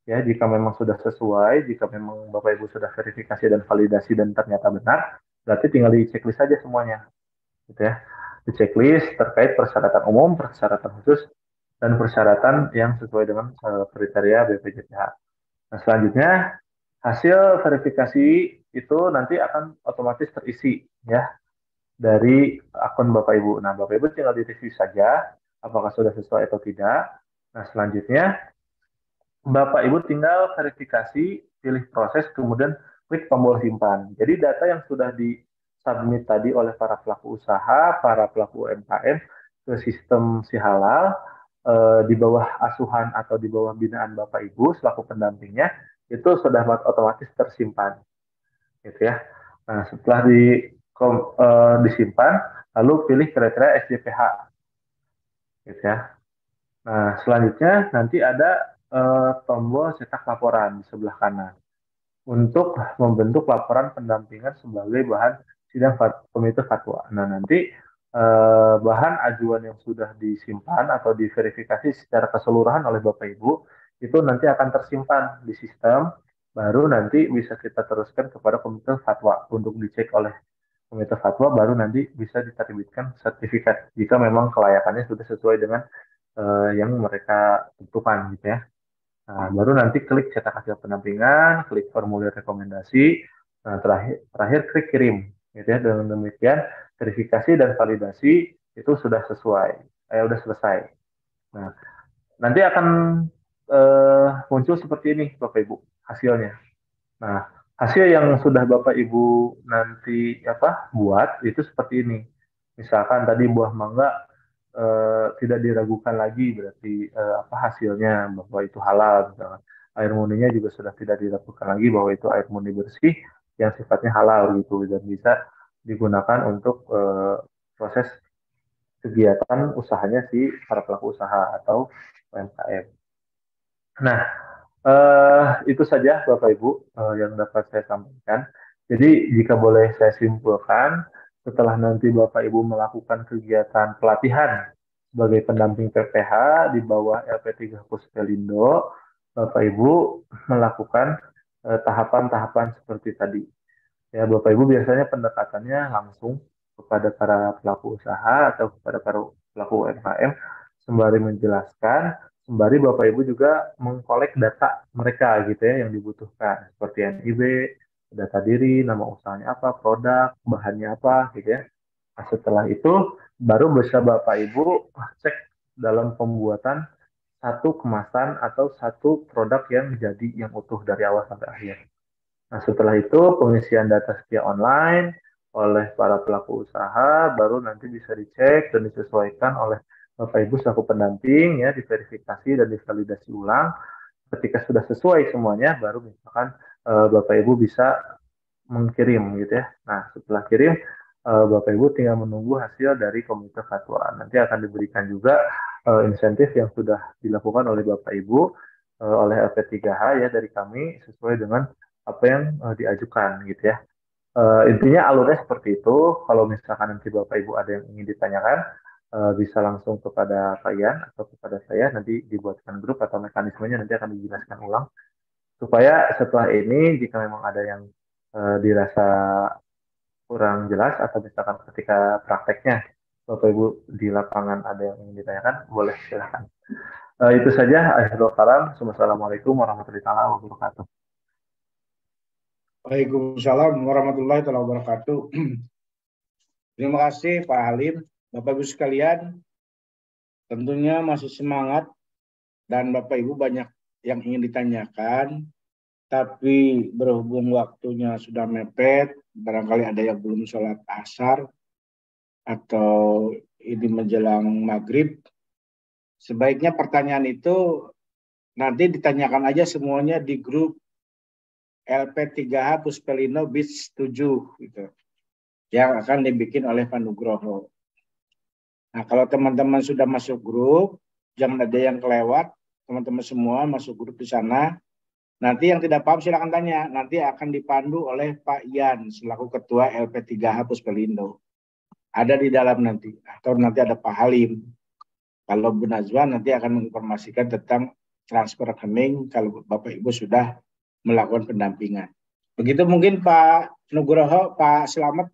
ya. Jika memang sudah sesuai, jika memang Bapak Ibu sudah verifikasi dan validasi dan ternyata benar, berarti tinggal diceklis saja semuanya, gitu ya. Diceklis terkait persyaratan umum, persyaratan khusus, dan persyaratan yang sesuai dengan kriteria BPJPH. Nah, selanjutnya hasil verifikasi itu nanti akan otomatis terisi, ya, dari akun Bapak Ibu. Nah, Bapak Ibu tinggal direview saja apakah sudah sesuai atau tidak. Nah, selanjutnya Bapak Ibu tinggal verifikasi, pilih proses, kemudian klik tombol simpan. Jadi data yang sudah di-submit tadi oleh para pelaku usaha, para pelaku UMKM ke sistem si halal, di bawah asuhan atau di bawah binaan Bapak Ibu selaku pendampingnya, itu sudah otomatis tersimpan, gitu ya. Nah, setelah disimpan, lalu pilih kriteria SJPH, gitu ya. Nah, selanjutnya nanti ada tombol cetak laporan di sebelah kanan untuk membentuk laporan pendampingan sebagai bahan sidang komite fatwa. Nah, nanti bahan ajuan yang sudah disimpan atau diverifikasi secara keseluruhan oleh Bapak Ibu itu nanti akan tersimpan di sistem, baru nanti bisa kita teruskan kepada komite fatwa untuk dicek oleh komite fatwa, baru nanti bisa diterbitkan sertifikat jika memang kelayakannya sudah sesuai dengan yang mereka tentukan, gitu ya. Nah, baru nanti klik cetak hasil pendampingan, klik formulir rekomendasi, nah terakhir klik kirim, gitu ya. Dengan demikian verifikasi dan validasi itu sudah sesuai, sudah selesai. Nah, nanti akan muncul seperti ini, Bapak Ibu, hasilnya. Nah, hasil yang sudah Bapak Ibu nanti buat itu seperti ini. Misalkan tadi buah mangga tidak diragukan lagi, berarti hasilnya bahwa itu halal. Misalkan air murninya juga sudah tidak diragukan lagi bahwa itu air murni bersih yang sifatnya halal, gitu, dan bisa digunakan untuk proses kegiatan usahanya si para pelaku usaha atau UMKM. Nah, itu saja Bapak Ibu yang dapat saya sampaikan. Jadi jika boleh saya simpulkan, setelah nanti Bapak Ibu melakukan kegiatan pelatihan sebagai pendamping PPH di bawah LP3 Puspelindo, Bapak Ibu melakukan tahapan-tahapan seperti tadi. Ya, Bapak Ibu biasanya pendekatannya langsung kepada para pelaku usaha atau kepada para pelaku UMKM sembari menjelaskan, sembari Bapak Ibu juga mengkolek data mereka, gitu ya, yang dibutuhkan seperti NIB, data diri, nama usahanya apa, produk, bahannya apa, gitu ya. Nah, setelah itu baru bisa Bapak Ibu cek dalam pembuatan satu kemasan atau satu produk yang jadi yang utuh dari awal sampai akhir. Nah, setelah itu pengisian data setia online oleh para pelaku usaha baru nanti bisa dicek dan disesuaikan oleh Bapak Ibu selaku pendamping, ya, diverifikasi dan divalidasi ulang. Ketika sudah sesuai semuanya, baru misalkan Bapak Ibu bisa mengirim, gitu ya. Nah, setelah kirim, Bapak Ibu tinggal menunggu hasil dari komite fatwa. Nanti akan diberikan juga insentif yang sudah dilakukan oleh Bapak Ibu oleh LP3H, ya, dari kami sesuai dengan apa yang diajukan, gitu ya. Intinya alurnya seperti itu. Kalau misalkan nanti Bapak Ibu ada yang ingin ditanyakan, bisa langsung kepada Pak Ian atau kepada saya, nanti dibuatkan grup atau mekanismenya nanti akan dijelaskan ulang. Supaya setelah ini jika memang ada yang dirasa kurang jelas atau misalkan ketika prakteknya Bapak Ibu di lapangan ada yang ingin ditanyakan, boleh silakan. Itu saja. Akhirul kalam. Wassalamualaikum warahmatullahi wabarakatuh. Waalaikumsalam warahmatullahi wabarakatuh. Terima kasih Pak Halim, Bapak Ibu sekalian. Tentunya masih semangat dan Bapak Ibu banyak yang ingin ditanyakan, tapi berhubung waktunya sudah mepet, barangkali ada yang belum sholat asar atau ini menjelang maghrib. Sebaiknya pertanyaan itu nanti ditanyakan aja semuanya di grup LP3H Puspelino Beach 7 gitu, yang akan dibikin oleh Pak Nugroho. Nah, kalau teman-teman sudah masuk grup, jangan ada yang kelewat, teman-teman semua masuk grup di sana. Nanti yang tidak paham silakan tanya, nanti akan dipandu oleh Pak Ian selaku Ketua LP3H Puspelino. Ada di dalam nanti, atau nanti ada Pak Halim. Kalau Bu Najwa nanti akan menginformasikan tentang transfer rekening kalau Bapak Ibu sudah melakukan pendampingan. Begitu mungkin Pak Nugroho, Pak Slamet,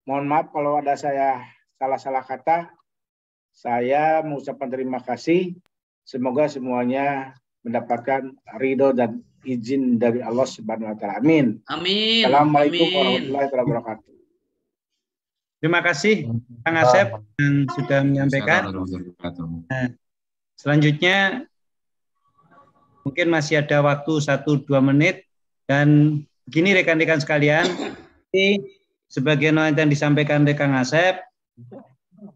mohon maaf kalau ada saya salah-salah kata. Saya mengucapkan terima kasih. Semoga semuanya mendapatkan ridho dan izin dari Allah Subhanahu wa taala. Amin. Amin. Assalamualaikum Amin. warahmatullahi wabarakatuh. Terima kasih Kang Asep yang sudah menyampaikan. Nah, selanjutnya mungkin masih ada waktu 1-2 menit, dan begini rekan-rekan sekalian, ini sebagaimana yang disampaikan oleh Kang Asep,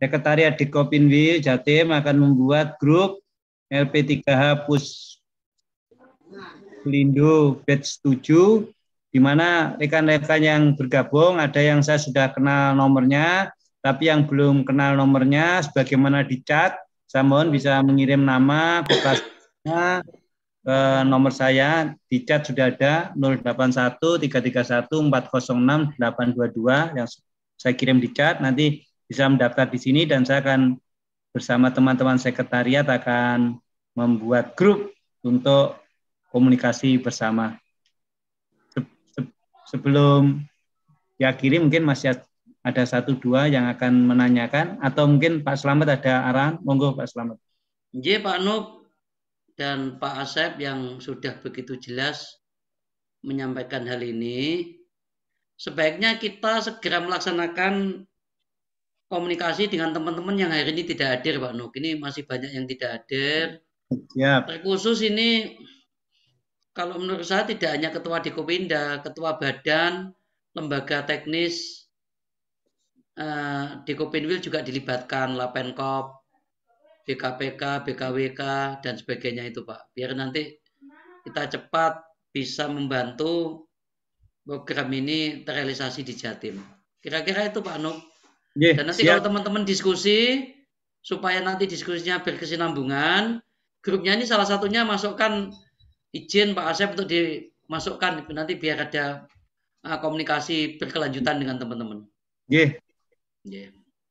Sekretariat Dikopinwil Jatim akan membuat grup LP3H Puspelindo Batch 7, di mana rekan-rekan yang bergabung ada yang saya sudah kenal nomornya, tapi yang belum kenal nomornya sebagaimana di chat, saya mohon bisa mengirim nama, koperasinya ke nomor saya, di chat sudah ada 081-331-406-822 yang saya kirim di chat, nanti bisa mendaftar di sini dan saya akan bersama teman-teman sekretariat akan membuat grup untuk komunikasi bersama. Sebelum diakhiri mungkin masih ada 1-2 yang akan menanyakan, atau mungkin Pak Slamet ada arahan, monggo Pak Slamet. Nggih Pak Nub dan Pak Asep yang sudah begitu jelas menyampaikan hal ini. Sebaiknya kita segera melaksanakan komunikasi dengan teman-teman yang hari ini tidak hadir Pak Nub. Ini masih banyak yang tidak hadir. Siap. Terkhusus ini kalau menurut saya tidak hanya ketua Dikopinda, ketua badan, lembaga teknis Dikopinwil juga dilibatkan, Lapenkop, BKPK, BKWK, dan sebagainya itu Pak. Biar nanti kita cepat bisa membantu program ini terrealisasi di Jatim. Kira-kira itu Pak Nuk. Dan nanti kalau teman-teman diskusi, supaya nanti diskusinya berkesinambungan, grupnya ini salah satunya masukkan izin Pak Asep untuk dimasukkan nanti biar ada komunikasi berkelanjutan dengan teman-teman.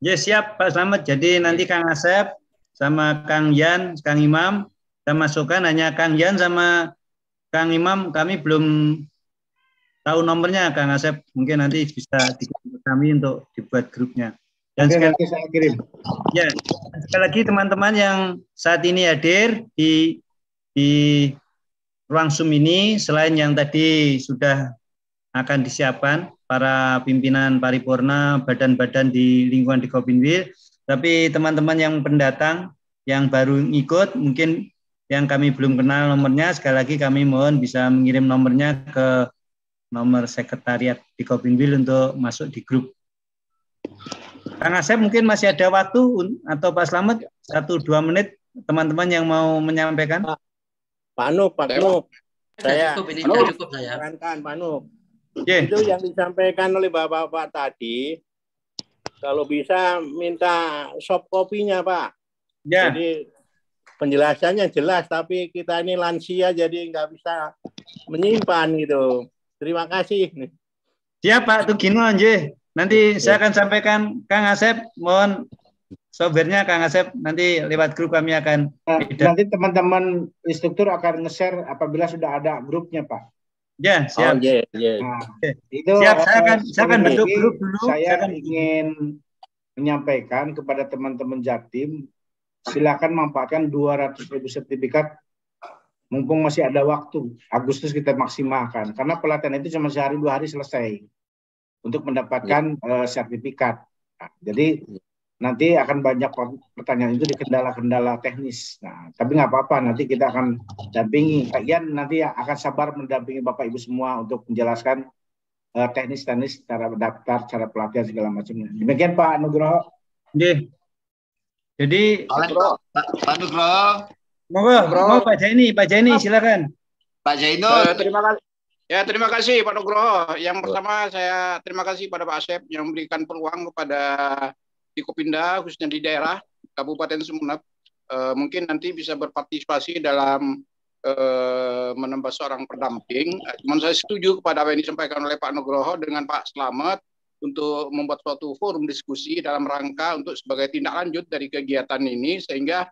Siap Pak Slamet. Jadi nanti Kang Asep sama Kang Yan, Kang Imam, saya masukkan, hanya Kang Yan sama Kang Imam kami belum tahu nomornya. Kang Asep mungkin nanti bisa dikirim kami untuk dibuat grupnya. Dan sekali lagi saya kirim. Ya, sekali lagi teman-teman yang saat ini hadir di ruang Zoom ini, selain yang tadi sudah akan disiapkan para pimpinan paripurna, badan-badan di lingkungan Dikopinwil, tapi teman-teman yang pendatang yang baru ikut, mungkin yang kami belum kenal nomornya, sekali lagi kami mohon bisa mengirim nomornya ke nomor sekretariat Dikopinwil untuk masuk di grup. Kang Asep mungkin masih ada waktu, atau Pak Slamet 1-2 menit teman-teman yang mau menyampaikan. Pak Nuk, saya cukup saya. Pak Nuk. Itu yang disampaikan oleh Bapak tadi, kalau bisa minta soft copy-nya Pak. Jadi penjelasannya jelas, tapi kita ini lansia jadi nggak bisa menyimpan gitu. Terima kasih. Siap Pak Tugino, nanti saya akan sampaikan Kang Asep, mohon software-nya Kang Asep, nanti lewat grup kami akan. Nanti teman-teman instruktur akan nge-share apabila sudah ada grupnya Pak. Ya, siap. Nah, itu siap, saya akan bentuk grup dulu. Saya ingin menyampaikan kepada teman-teman Jatim, silakan manfaatkan 200.000 sertifikat mumpung masih ada waktu, Agustus kita maksimalkan. Karena pelatihan itu cuma sehari 2 hari selesai untuk mendapatkan sertifikat. Nah, jadi nanti akan banyak pertanyaan itu di kendala-kendala teknis. Nah, tapi nggak apa-apa, nanti kita akan dampingi. Kalian nanti akan sabar mendampingi Bapak Ibu semua untuk menjelaskan teknis-teknis cara mendaftar, cara pelatihan segala macamnya. Demikian Pak Nugroho. Jadi Pak Nugroho. Monggo Pak Jaini silakan. Pak Jainul. Terima kasih Pak Nugroho. Yang pertama saya terima kasih pada Pak Asep yang memberikan peluang kepada Dikopinda khususnya di daerah Kabupaten Sumeneb mungkin nanti bisa berpartisipasi dalam menambah seorang pendamping. Cuman saya setuju kepada apa yang disampaikan oleh Pak Nugroho dengan Pak Slamet untuk membuat suatu forum diskusi dalam rangka untuk sebagai tindak lanjut dari kegiatan ini sehingga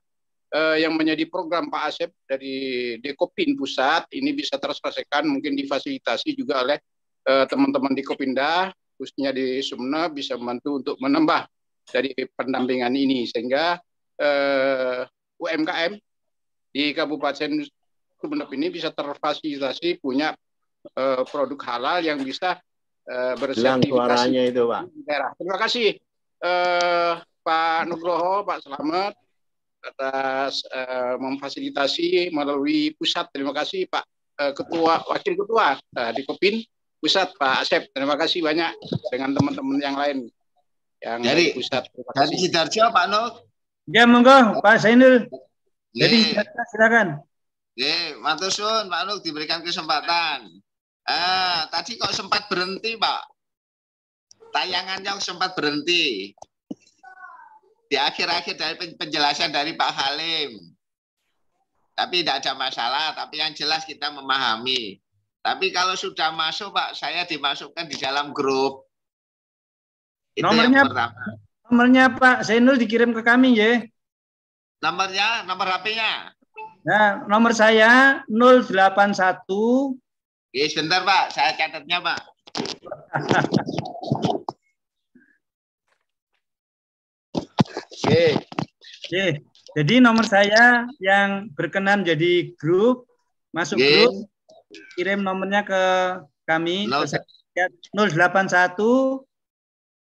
yang menjadi program Pak Asep dari Dekopin Pusat ini bisa terselesaikan, mungkin difasilitasi juga oleh teman-teman Dikopinda khususnya di Sumeneb bisa membantu untuk menambah dari pendampingan ini sehingga UMKM di Kabupaten Sumeneb ini bisa terfasilitasi punya produk halal yang bisa bersertifikasi itu, Pak. daerah. Terima kasih Pak Nugroho, Pak Slamet atas memfasilitasi melalui pusat. Terima kasih Pak Wakil Ketua Dikopin Pusat Pak Asep. Terima kasih banyak dengan teman-teman yang lain yang dari pusat. Dari Sidoarjo Pak Nur. Ya monggo Pak Zainul. Jadi silakan. Matur suwun Pak Nur diberikan kesempatan. Tadi kok sempat berhenti Pak. Tayangannya sempat berhenti. Di akhir-akhir dari penjelasan dari Pak Halim. Tapi tidak ada masalah, tapi yang jelas kita memahami. Tapi kalau sudah masuk Pak, saya dimasukkan di dalam grup. Itu nomornya Pak Zainul dikirim ke kami ya. Nomornya, nomor HP-nya. Nah, nomor saya 081. Sebentar Pak, saya catatnya Pak. Jadi nomor saya yang berkenan jadi grup, masuk grup, kirim nomornya ke kami 081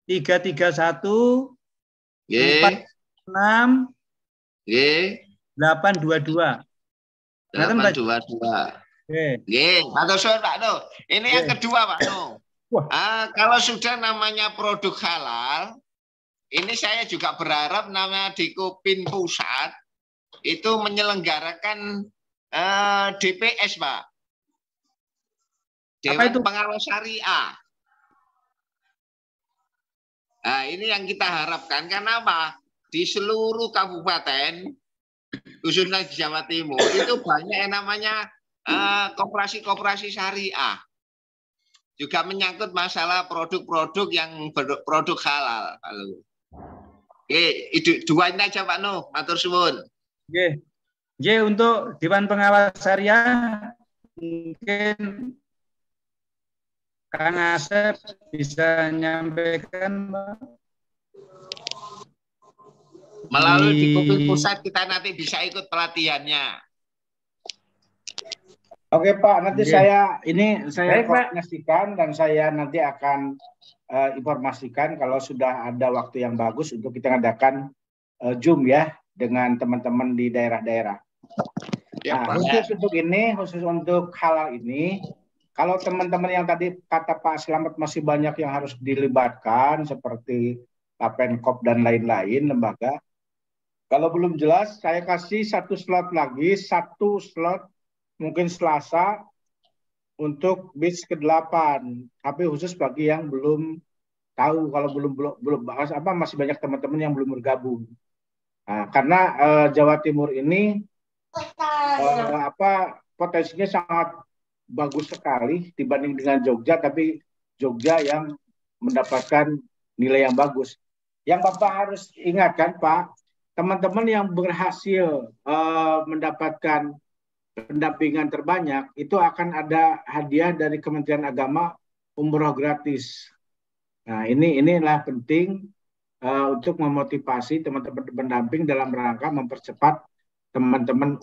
331 46 822. 822. Matur suwun Pak Nu. Ini yang kedua Pak Nu. Kalau sudah namanya produk halal, ini saya juga berharap namanya Dikopin Pusat itu menyelenggarakan DPS Pak. Dewan Pengawas Syariah. Nah, ini yang kita harapkan karena apa? Di seluruh kabupaten, khususnya di Jawa Timur, itu banyak yang namanya koperasi-koperasi syariah. Juga menyangkut masalah produk-produk yang produk halal. Dua ini aja Pak Nu, matur suwun. Untuk Dewan Pengawas Syariah mungkin Kang Asep bisa nyampaikan Pak. Melalui Dikopin Pusat kita nanti bisa ikut pelatihannya. Oke Pak, nanti saya koordinasikan dan saya nanti akan informasikan kalau sudah ada waktu yang bagus untuk kita ngadakan Zoom ya dengan teman-teman di daerah-daerah. Nah, khusus untuk halal ini, kalau teman-teman yang tadi kata Pak Slamet masih banyak yang harus dilibatkan seperti Lapenkop dan lain-lain lembaga. Kalau belum jelas, saya kasih satu slot mungkin Selasa untuk batch ke-8. Tapi khusus bagi yang belum tahu, kalau belum bahas masih banyak teman-teman yang belum bergabung. Nah, karena Jawa Timur ini potensinya sangat bagus sekali dibanding dengan Jogja, tapi Jogja yang mendapatkan nilai yang bagus. Yang Bapak harus ingatkan Pak, teman-teman yang berhasil mendapatkan pendampingan terbanyak itu akan ada hadiah dari Kementerian Agama umroh gratis. Nah inilah penting untuk memotivasi teman-teman pendamping dalam rangka mempercepat teman-teman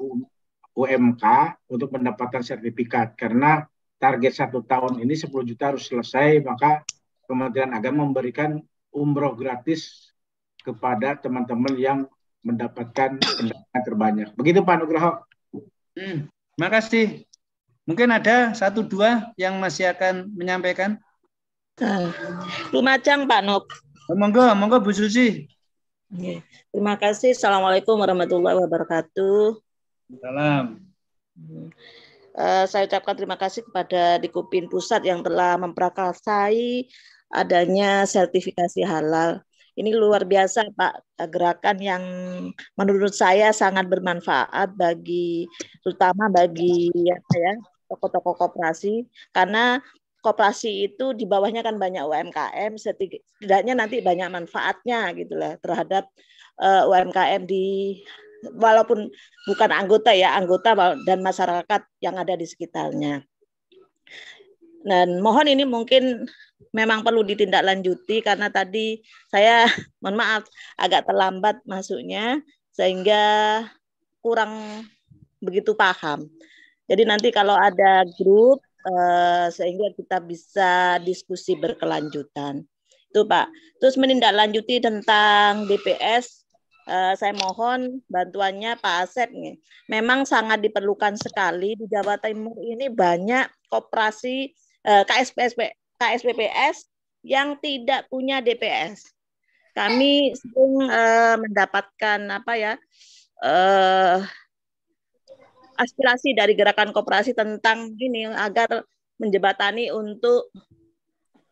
UMK untuk mendapatkan sertifikat. Karena target 1 tahun ini 10 juta harus selesai, maka Kementerian Agama memberikan umroh gratis kepada teman-teman yang mendapatkan pendanaan terbanyak. Begitu Pak Nugroho. Makasih. Mungkin ada 1-2 yang masih akan menyampaikan. Lumajang Pak Nuk. Monggo Bu Susi. Terima kasih. Assalamualaikum warahmatullahi wabarakatuh. Salam. Saya ucapkan terima kasih kepada Dikopin Pusat yang telah memprakarsai adanya sertifikasi halal. Ini luar biasa Pak, gerakan yang menurut saya sangat bermanfaat terutama bagi tokoh-tokoh koperasi, karena koperasi itu di bawahnya kan banyak UMKM, setidaknya nanti banyak manfaatnya gitu lah terhadap UMKM walaupun bukan anggota dan masyarakat yang ada di sekitarnya. Dan mohon ini mungkin memang perlu ditindaklanjuti karena tadi saya mohon maaf agak terlambat masuknya sehingga kurang begitu paham. Jadi nanti kalau ada grup sehingga kita bisa diskusi berkelanjutan. Itu Pak. Terus menindaklanjuti tentang DPS, saya mohon bantuannya Pak Asep nih. Memang sangat diperlukan sekali di Jawa Timur ini banyak koperasi KSPPS yang tidak punya DPS. Kami sering mendapatkan aspirasi dari gerakan koperasi tentang ini agar menjembatani untuk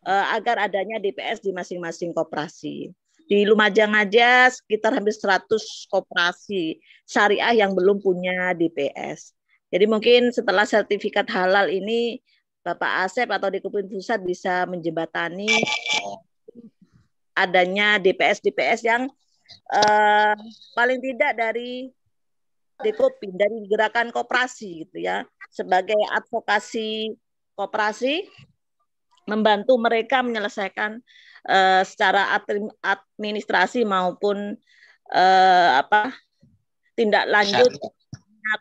agar adanya DPS di masing-masing koperasi. Di Lumajang aja sekitar hampir 100 koperasi syariah yang belum punya DPS. Jadi mungkin setelah sertifikat halal ini Bapak Asep atau Dikopin Pusat bisa menjembatani adanya DPS yang paling tidak dari Dikopin, dari gerakan koperasi gitu ya, sebagai advokasi koperasi membantu mereka menyelesaikan secara administrasi maupun tindak lanjut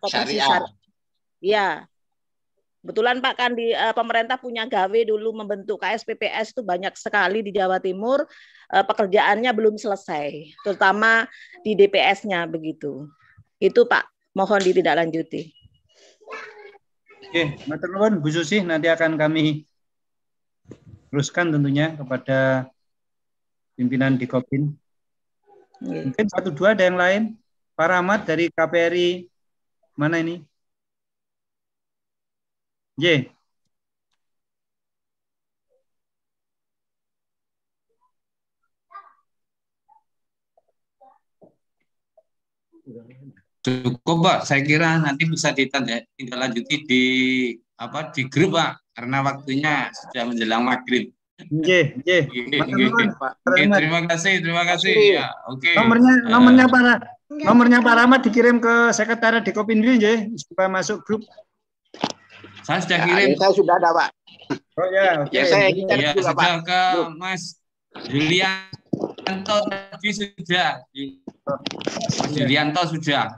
koperasi syariah. Ya. Kebetulan Pak kan di pemerintah punya gawe dulu membentuk KSPPS itu banyak sekali di Jawa Timur, pekerjaannya belum selesai, terutama di DPS-nya begitu. Itu Pak, mohon ditindaklanjuti. Oke, matur nuwun Bu Susi, nanti akan kami teruskan tentunya kepada pimpinan Dikopin. Mungkin 1-2 ada yang lain. Pak Rahmat dari KPRI mana ini? Cukup Pak, saya kira nanti bisa ditindaklanjuti di grup Pak, karena waktunya sudah menjelang maghrib. Terima kasih. Ya, oke. Nomornya Pak Rahmat dikirim ke sekretariat Dikopin supaya masuk grup. Saya sudah kirim. Saya sudah ada Pak. Oh ya, oke. Ya, saya sudah Pak. Ke Mas Julianto tadi sudah. Mas Julianto sudah.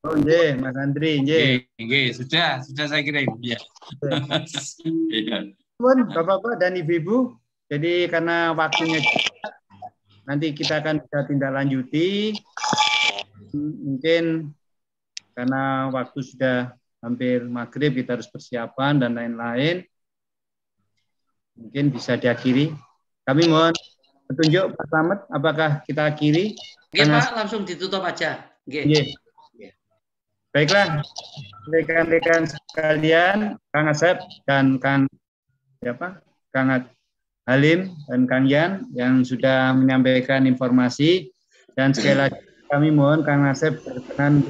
Oh Mas Andri, sudah saya kirim. Ya. Bapak-bapak dan ibu-ibu, jadi karena waktunya nanti kita akan bisa tindak lanjuti. Mungkin karena waktu sudah hampir maghrib, kita harus persiapan dan lain-lain. Mungkin bisa diakhiri. Kami mohon petunjuk Pak Slamet, apakah kita akhiri? Oke Pak, langsung ditutup aja. Baiklah, rekan-rekan sekalian, Kang Asep dan Kang Halim dan Kang Yan yang sudah menyampaikan informasi, dan sekali lagi kami mohon Kang Asep berkenan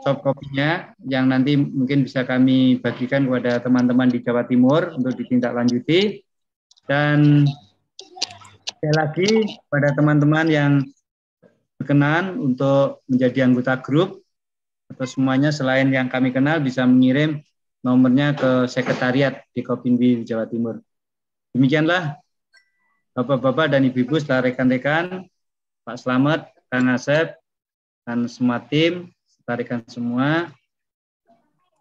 soft copy-nya yang nanti mungkin bisa kami bagikan kepada teman-teman di Jawa Timur untuk ditindaklanjuti. Dan sekali lagi pada teman-teman yang berkenan untuk menjadi anggota grup atau semuanya selain yang kami kenal bisa mengirim nomornya ke sekretariat Dikopin Jawa Timur. Demikianlah Bapak-bapak dan Ibu-ibu serta rekan-rekan, Pak Slamet, Kang Asep, dan semua tim, rekan semua,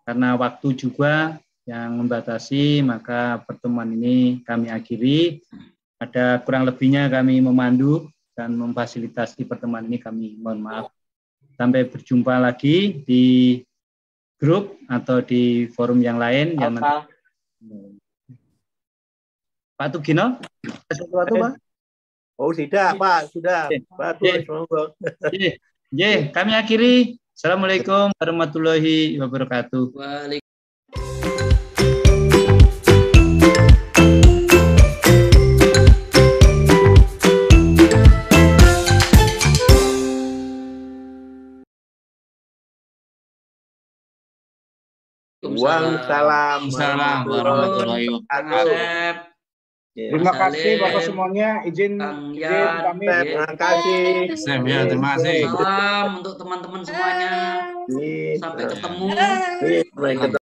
karena waktu juga yang membatasi, maka pertemuan ini kami akhiri. Ada kurang lebihnya kami memandu dan memfasilitasi pertemuan ini, kami mohon maaf. Sampai berjumpa lagi di grup atau di forum yang lain. Yang nanti... Pak Tugino, sesuatu Pak? Oh tidak Pak, sudah. Bagus, monggo. Kami akhiri. Assalamualaikum warahmatullahi wabarakatuh. Waalaikumsalam warahmatullahi wabarakatuh. Terima kasih Bapak semuanya. Izin pamit. Terima kasih. Terima kasih. Salam untuk teman-teman semuanya. Sampai ketemu.